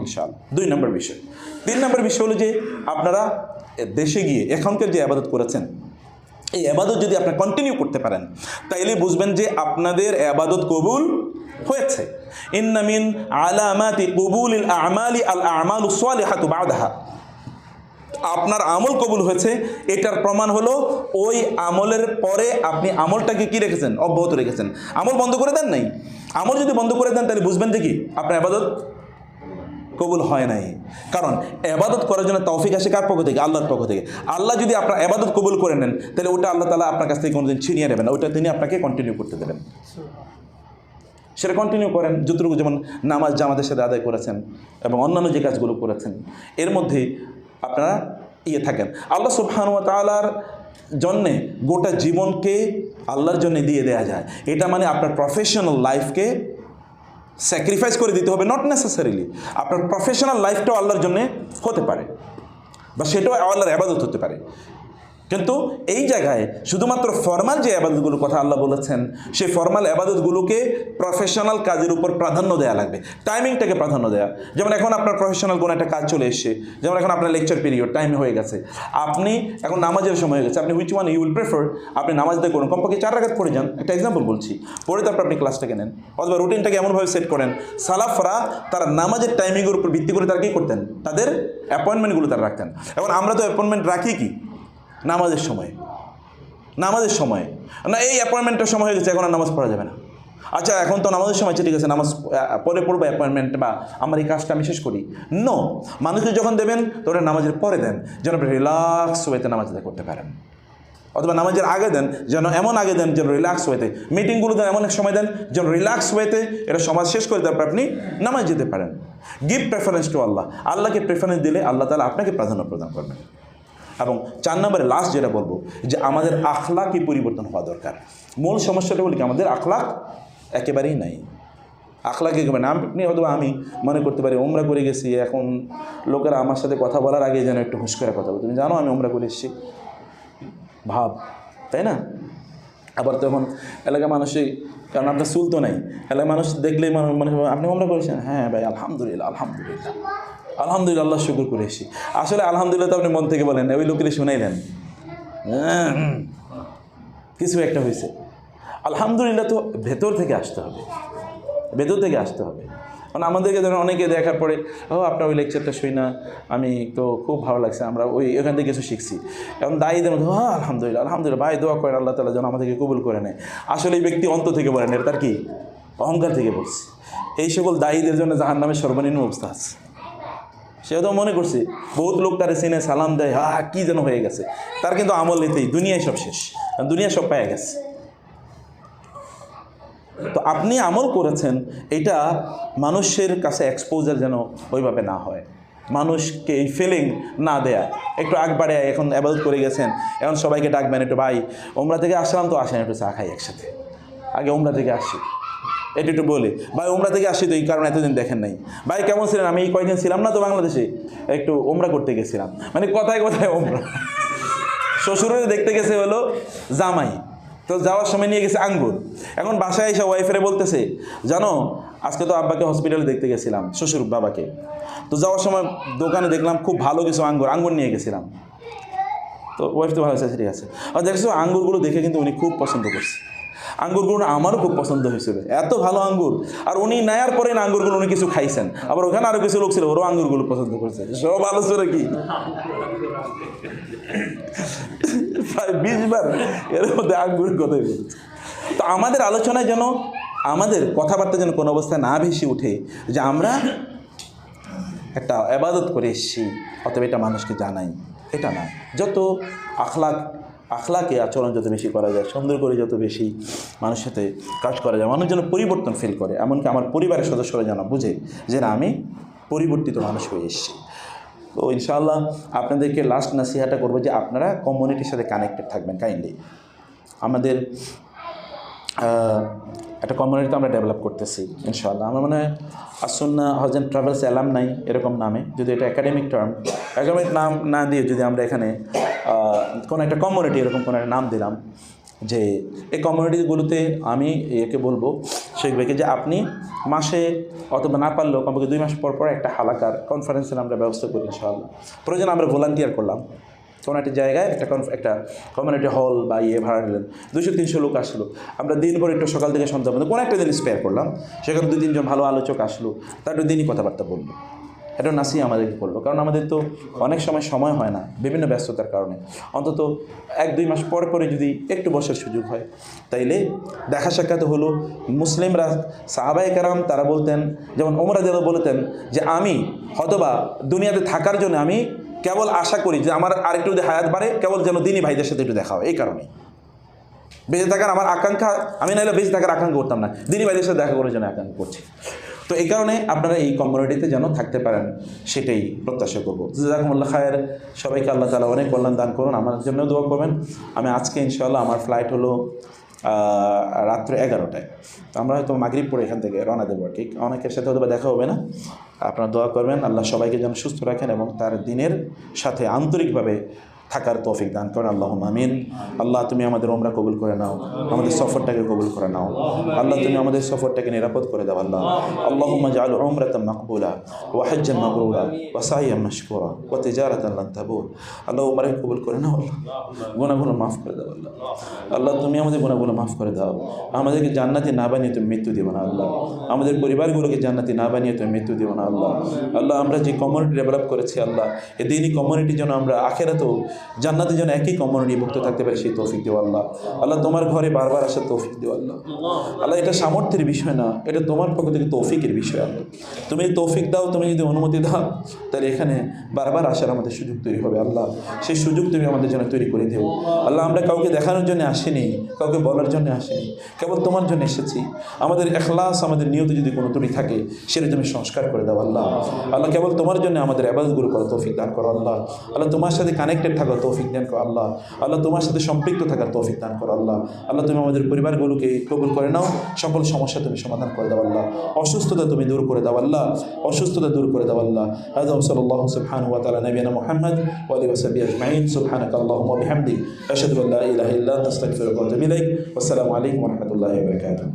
ইনশাআল্লাহ। 2 নম্বর বিষয়। 3 নম্বর বিষয় হলো যে আপনারা দেশে গিয়ে এখনকার যে ইবাদত করেছেন, এই ইবাদত যদি আপনারা কন্টিনিউ করতে পারেন, তাইলে বুঝবেন যে আপনাদের ইবাদত কবুল হয়েছে। ইন্না মিন আলামাতি কুবুলিল আমালি আল আমালুস সালিহাতু বাদাহা। আপনার আমল কবুল হয়েছে, এটার প্রমাণ হলো ওই আমলের পরে আপনি আমলটাকে কি রেখেছেন? অব্যাহত রেখেছেন। আমল বন্ধ করে দেন নাই। আমল যদি বন্ধ করে দেন তাহলে বুঝবেন যে কি আপনার ইবাদত কবুল হয় নাই। কারণ ইবাদত করার জন্য তৌফিক আসে কার পক্ষ থেকে? আল্লাহর পক্ষ থেকে। আল্লাহ যদি আপনার ইবাদত কবুল করে নেন, তাহলে ওটা আল্লাহ তাআলা আপনার কাছ থেকে কোনোদিন ছিনিয়ে নেবেন না, ওটা তিনি আপনাকে কন্টিনিউ করতে দেবেন। সেটা কন্টিনিউ করেন যতটুকু, যেমন নামাজ জামাতের সাথে আদায় করেছেন এবং অন্যান্য যে কাজগুলো করেছেন, এর মধ্যে আপনারা থাকেন। আল্লাহ সুবহানাহু ওয়া তাআলার জন্যে গোটা জীবনকে আল্লাহর জন্য দিয়ে দেওয়া যায়, এটা মানে আপনার প্রফেশনাল লাইফকে স্যাক্রিফাইস করে দিতে হবে। নট নেসেসারিলি আপনার প্রফেশনাল লাইফটাও আল্লাহর জন্য হতে পারে, বা সেটাও আল্লাহর ইবাদত হতে পারে। কিন্তু এই জায়গায় শুধুমাত্র ফর্মাল যে আবাদতগুলোর কথা আল্লাহ বলেছেন, সেই ফর্মাল আবাদতগুলোকে প্রফেশনাল কাজের উপর প্রাধান্য দেওয়া লাগবে, টাইমিংটাকে প্রাধান্য দেওয়া। যেমন এখন আপনার প্রফেশনাল কোনো একটা কাজ চলে এসছে, যেমন এখন আপনার লেকচার পিরিয়ড টাইম হয়ে গেছে, আপনি এখন নামাজের সময় হয়ে গেছে, আপনি which one you will prefer, আপনি নামাজ দিয়ে করুন, কমপক্ষে 4 রাকাত পড়ে যান, একটা এক্সাম্পল বলছি, পরে তারপর আপনি ক্লাসটাকে নেন, অথবা রুটিনটাকে এমনভাবে সেট করেন। সালাফরা তারা নামাজের টাইমিংয়ের উপর ভিত্তি করে তারা কী করতেন, তাদের অ্যাপয়েন্টমেন্টগুলো তারা রাখতেন। এখন আমরা তো অ্যাপয়েন্টমেন্ট রাখি কি নামাজের সময় না, এই অ্যাপয়েন্টমেন্টের সময় হয়ে গেছে, এখন আর নামাজ পড়া যাবে না। আচ্ছা এখন তো নামাজের সময়, ঠিক আছে নামাজ পরে পড়বো, অ্যাপয়েন্টমেন্ট বা আমার এই কাজটা আমি শেষ করি। নো, মানুষকে যখন দেবেন তো ওটা নামাজের পরে দেন, যেন আপনি রিল্যাক্স ওয়েতে নামাজ আদায় করতে পারেন, অথবা নামাজের আগে দেন, যেন এমন আগে দেন যেন রিল্যাক্স ওয়েতে, মিটিংগুলো দেন এমন এক সময় দেন যেন রিল্যাক্স ওয়েতে এটা সমাজ শেষ করে তারপর আপনি নামাজ যেতে পারেন। গিভ প্রেফারেন্স টু আল্লাহ, আল্লাহকে প্রেফারেন্স দিলে আল্লাহ তাআলা আপনাকে প্রাধান্য প্রদান করবেন। এবং 4 নম্বরে লাস্ট যেটা বলবো যে আমাদের আখলাকই পরিবর্তন হওয়া দরকার। মূল সমস্যাটা বলি কি, আমাদের আখলাক একেবারেই নাই। আখলাক একেবারে না। আপনি হয়তো আমি মনে করতে পারি ওমরা করে গেছি, এখন লোকেরা আমার সাথে কথা বলার আগে যেন একটু হুঁশ করে কথা বলো, তুমি জানো আমি ওমরা করে এসেছি, ভাব, তাই না? আবার তখন এলাকার মানুষই, কারণ আপনার চুল তো নাই, এলাকার মানুষ দেখলেই মনে হয় আপনি ওমরা করেছেন, হ্যাঁ ভাই আলহামদুলিল্লাহ আলহামদুলিল্লাহ আলহামদুলিল্লাহ, আল্লাহ শুকর করে এসেছি। আসলে আলহামদুলিল্লাহ তো আপনি মন থেকে বলেন, ওই লোকের শুনাইলেন কিছু একটা হয়েছে। আলহামদুলিল্লাহ তো ভেতর থেকে আসতে হবে, ভেতর থেকে আসতে হবে। কারণ আমাদেরকে ধরেন অনেকে দেখার পরে, ও আপনার ওই লেকচারটা শুই না, আমি তো খুব ভালো লাগছে, আমরা ওখান থেকে কিছু শিখছি। এখন দায়ীদের মধ্যে আলহামদুলিল্লাহ আলহামদুলিল্লাহ, ভাই দোয়া করেন আল্লাহ তাআলা যেন আমাদেরকে কবুল করে নেয়। আসলে এই ব্যক্তি অন্তর থেকে বলেন, এটা তার কি অহংকার থেকে বলছে। এই সকল দায়ীদের জন্য জাহান্নামের সর্বনিম্ন অবস্থা আছে। সেও তো মনে করছে বহুত লোক তারে চিনে, সালাম দেয়, কী যেন হয়ে গেছে, তার কিন্তু আমল নিতেই দুনিয়ায় সব শেষ, দুনিয়া সব পেয়ে গেছে। তো আপনি আমল করেছেন, এটা মানুষের কাছে এক্সপোজার যেন ওইভাবে না হয়, মানুষকে এই ফিলিং না দেয়া। একটু আগ বাড়ে এখন ইবাদত করে গেছেন, এখন সবাইকে ডাকবেন, একটু ভাই ওমরা থেকে আসলাম তো, আসেন একটু চা খাই একসাথে, আগে ওমরা থেকে আসি, এটা একটু বলে, ভাই ওমরা থেকে আসি তো এই কারণে এতদিন দেখেন নাই, ভাই কেমন ছিলেন, আমি এই কয়েকদিন ছিলাম না তো বাংলাদেশে, একটু ওমরা করতে গেছিলাম, মানে কথায় কথায় ওমরা। শ্বশুরের দেখতে গেছে হলো জামাই, তো যাওয়ার সময় নিয়ে গেছে আঙ্গুর, এখন বাসায় এসে ওয়াইফেরে বলতেছে, জানো আজকে তো আব্বাকে হসপিটালে দেখতে গেছিলাম, শ্বশুর বাবাকে, তো যাওয়ার সময় দোকানে দেখলাম খুব ভালো কিছু আঙ্গুর নিয়ে গেছিলাম। তো ওয়াইফ তো ভালো আছে, ঠিক আছে, আর দেখছো আঙ্গুরগুলো দেখে কিন্তু উনি খুব পছন্দ করছে, আঙ্গুরগুলো আমারও খুব পছন্দ হয়েছিল, এত ভালো আঙ্গুর। আর উনি নেয়ার পরে না আঙ্গুরগুলো উনি কিছু খাইছেন, আবার ওখানে আরও কিছু লোক ছিল ওরাও আঙ্গুরগুলো পছন্দ করছে, সব আলোচনা কি প্রায় 20 বার এর মধ্যে আঙ্গুরের কথাই বলছে। তো আমাদের আলোচনায় যেন, আমাদের কথাবার্তা যেন কোনো অবস্থায় না ভেসে উঠে যে আমরা একটা ইবাদত করে এসেছি অথবা এটা মানুষকে জানাই, এটা না। যত আখলাকে আচরণ যত বেশি করা যায়, সুন্দর করে যত বেশি মানুষের সাথে কাজ করা যায়, মানুষ যেন পরিবর্তন ফিল করে, এমনকি আমার পরিবারের সদস্যরা যেন বুঝে যে না আমি পরিবর্তিত মানুষ হয়ে এসেছি। তো ইনশাআল্লাহ আপনাদেরকে লাস্ট নাসিহাটা করবো যে আপনারা কমিউনিটির সাথে কানেক্টেড থাকবেন কাইন্ডলি। আমাদের একটা কমিউনিটি আমরা ডেভেলপ করতেছি ইনশাআল্লাহ। আমার মনে হয় আসুন্নাহ হজ অ্যান্ড ট্রাভেলস অ্যালামনাই এরকম নামে, যদি এটা একাডেমিক নাম না দিয়ে যদি আমরা এখানে কোনো একটা কমিউনিটি এরকম কোনো একটা নাম দিলাম, যে এই কমিউনিটিগুলোতে আমি একে বলবো শেখবেকে যে আপনি মাসে অথবা না পারলেও কমপক্ষে 2 মাস পর পর একটা হালাকার কনফারেন্সের আমরা ব্যবস্থা করি ইনশাআল্লাহ। প্রয়োজন আমরা ভলান্টিয়ার করলাম কোনো একটা জায়গায়, একটা কমিউনিটি হল বা ভাড়া নিলেন, 200-300 লোক আসলো, আমরা দিনভর একটু সকাল থেকে সন্ধ্যা পর্যন্ত কোনো একটা দিন স্পেয়ার করলাম, সেখানে 2-3 জন ভালো আলোচক আসলো, তার একটু দিনই কথাবার্তা বললো, এটা নাসিহা আমাদেরকে করলো। কারণ আমাদের তো অনেক সময় হয় না বিভিন্ন ব্যস্ততার কারণে, অন্তত 1-2 মাস পর পরে যদি একটু বসার সুযোগ হয়, তাইলে দেখা সাক্ষাৎ হলো। মুসলিমরা সাহাবায়ে কেরাম তারা বলতেন, যেমন ওমর রাদিয়াল্লাহু বলতেন যে আমি হয়তোবা দুনিয়াতে থাকার জন্য আমি কেবল আশা করি যে আমার আরেকটু যদি হায়াত বাড়ে, কেবল যেন দিনই ভাইদের সাথে একটু দেখা হয়, এই কারণে বেঁচে থাকার আমার আকাঙ্ক্ষা, আমি নাহলে বেঁচে থাকার আকাঙ্ক্ষা করতাম না, দিনই ভাইদের সাথে দেখা করার জন্য আকাঙ্ক্ষা করছি। তো এই কারণে আপনারা এই কমিউনিটিতে যেন থাকতে পারেন সেটাই প্রত্যাশা করবো। জাযাকুমুল্লাহ খায়ের, সবাইকে আল্লাহ তাআলা অনেক কল্যাণ দান করুন, আমার জন্য দোয়া করবেন। আমি আজকে ইনশাআল্লাহ আমার ফ্লাইট হলো রাত্রে 11টায়, তো আমরা হয়তো মাগরিব পরে এখান থেকে রওনা দেবো। ঠিক অনেকের সাথে হয়তো দেখা হবে না, আপনারা দোয়া করবেন আল্লাহ সবাইকে যেন সুস্থ রাখেন এবং তার দিনের সাথে আন্তরিকভাবে থাকার তৌফিক দান করেন। আল্লাহুম্মা আমিন। আল্লাহ তুমি আমাদের উমরা কবুল করে নাও, আমাদের সফরটাকে কবুল করে নাও। আল্লাহ তুমি আমাদের সফরটাকে নিরাপদ করে দাও। আল্লাহ আল্লাহুম্মা জাআল উমরাতাম মাকবুলা ওয়া হাজ্জান মাবরুরা ওয়া সাইয়াম মাশকুরা ওয়া তিজারাতান লান তাবুর। আল্লাহ উমরাকে কবুল করে নাও। আল্লাহ গুনাহগুলো মাফ করে দাও। আল্লাহ আল্লাহ তুমি আমাদের গুনাহগুলো মাফ করে দাও। আমাদেরকে জান্নাতি না বানিয়ে তুমি মৃত্যু দিও না। আল্লাহ আমাদের পরিবারগুলোকে জান্নাতি না বানিয়ে তুমি মৃত্যু দিও না। আল্লাহ আল্লাহ আমরা যে কমিউনিটি ডেভেলপ করেছি আল্লাহ, এই দিনই কমিউনিটির জন্য আমরা আখেরাতেও জান্নাতের জন্য একই কমিউনিটি মুক্ত থাকতে পারি, সেই তৌফিক দিও আল্লাহ। আল্লাহ তোমার ঘরে বারবার আসার তৌফিক দিও আল্লাহ। আল্লাহ এটা সামর্থ্যের বিষয় না, এটা তোমার পক্ষ থেকে তৌফিকের বিষয়। আল্লাহ তুমি তৌফিক দাও, তুমি যদি অনুমতি দাও তাহলে এখানে বারবার আসার আমাদের সুযোগ তৈরি হবে। আল্লাহ সেই সুযোগ তুমি আমাদের জন্য তৈরি করে দেও। আল্লাহ আমরা কাউকে দেখানোর জন্য আসিনি, কাউকে বলার জন্য আসিনি, কেবল তোমার জন্য এসেছি। আমাদের ইখলাস, আমাদের নিয়তে যদি কোনো ত্রুটি থাকে সেটা তুমি সংস্কার করে দাও। আল্লাহ আল্লাহ কেবল তোমার জন্য আমাদের ইবাদতগুলো করার তৌফিক দান করো। আল্লাহ আল্লাহ তোমার সাথে কানেক্টেড থাকার তৌফিক দান করো। আল্লাহ আল্লাহ তোমার সাথে সম্পৃক্ত থাকার তৌফিক দান করো। আল্লাহ আল্লাহ তুমি আমাদের পরিবারগুলোকে কবুল করে নাও, সকল সমস্যা তুমি সমাধান করে দাও। আল্লাহ অসুস্থতা তুমি দূর করে দাও। আল্লাহ অসুস্থতা দূর করে দাও। আল্লাহ হাযা সাল্লাল্লাহু সুবহানাহু ওয়া তাআলা নবিয়ানা মুহাম্মদ ওয়া আলিহি ওয়া সাহবিহি আজমাইন। সুবহানাকা আল্লাহুম্মা ওয়া বিহামদিক আশহাদু আল্লা ইলাহা ইল্লা আনতা আস্তাগফিরুকা ওয়া আতুবু ইলাইক। ওয়াসসালামু আলাইকুম ওয়া রাহমাতুল্লাহি ওয়া বারাকাতুহু।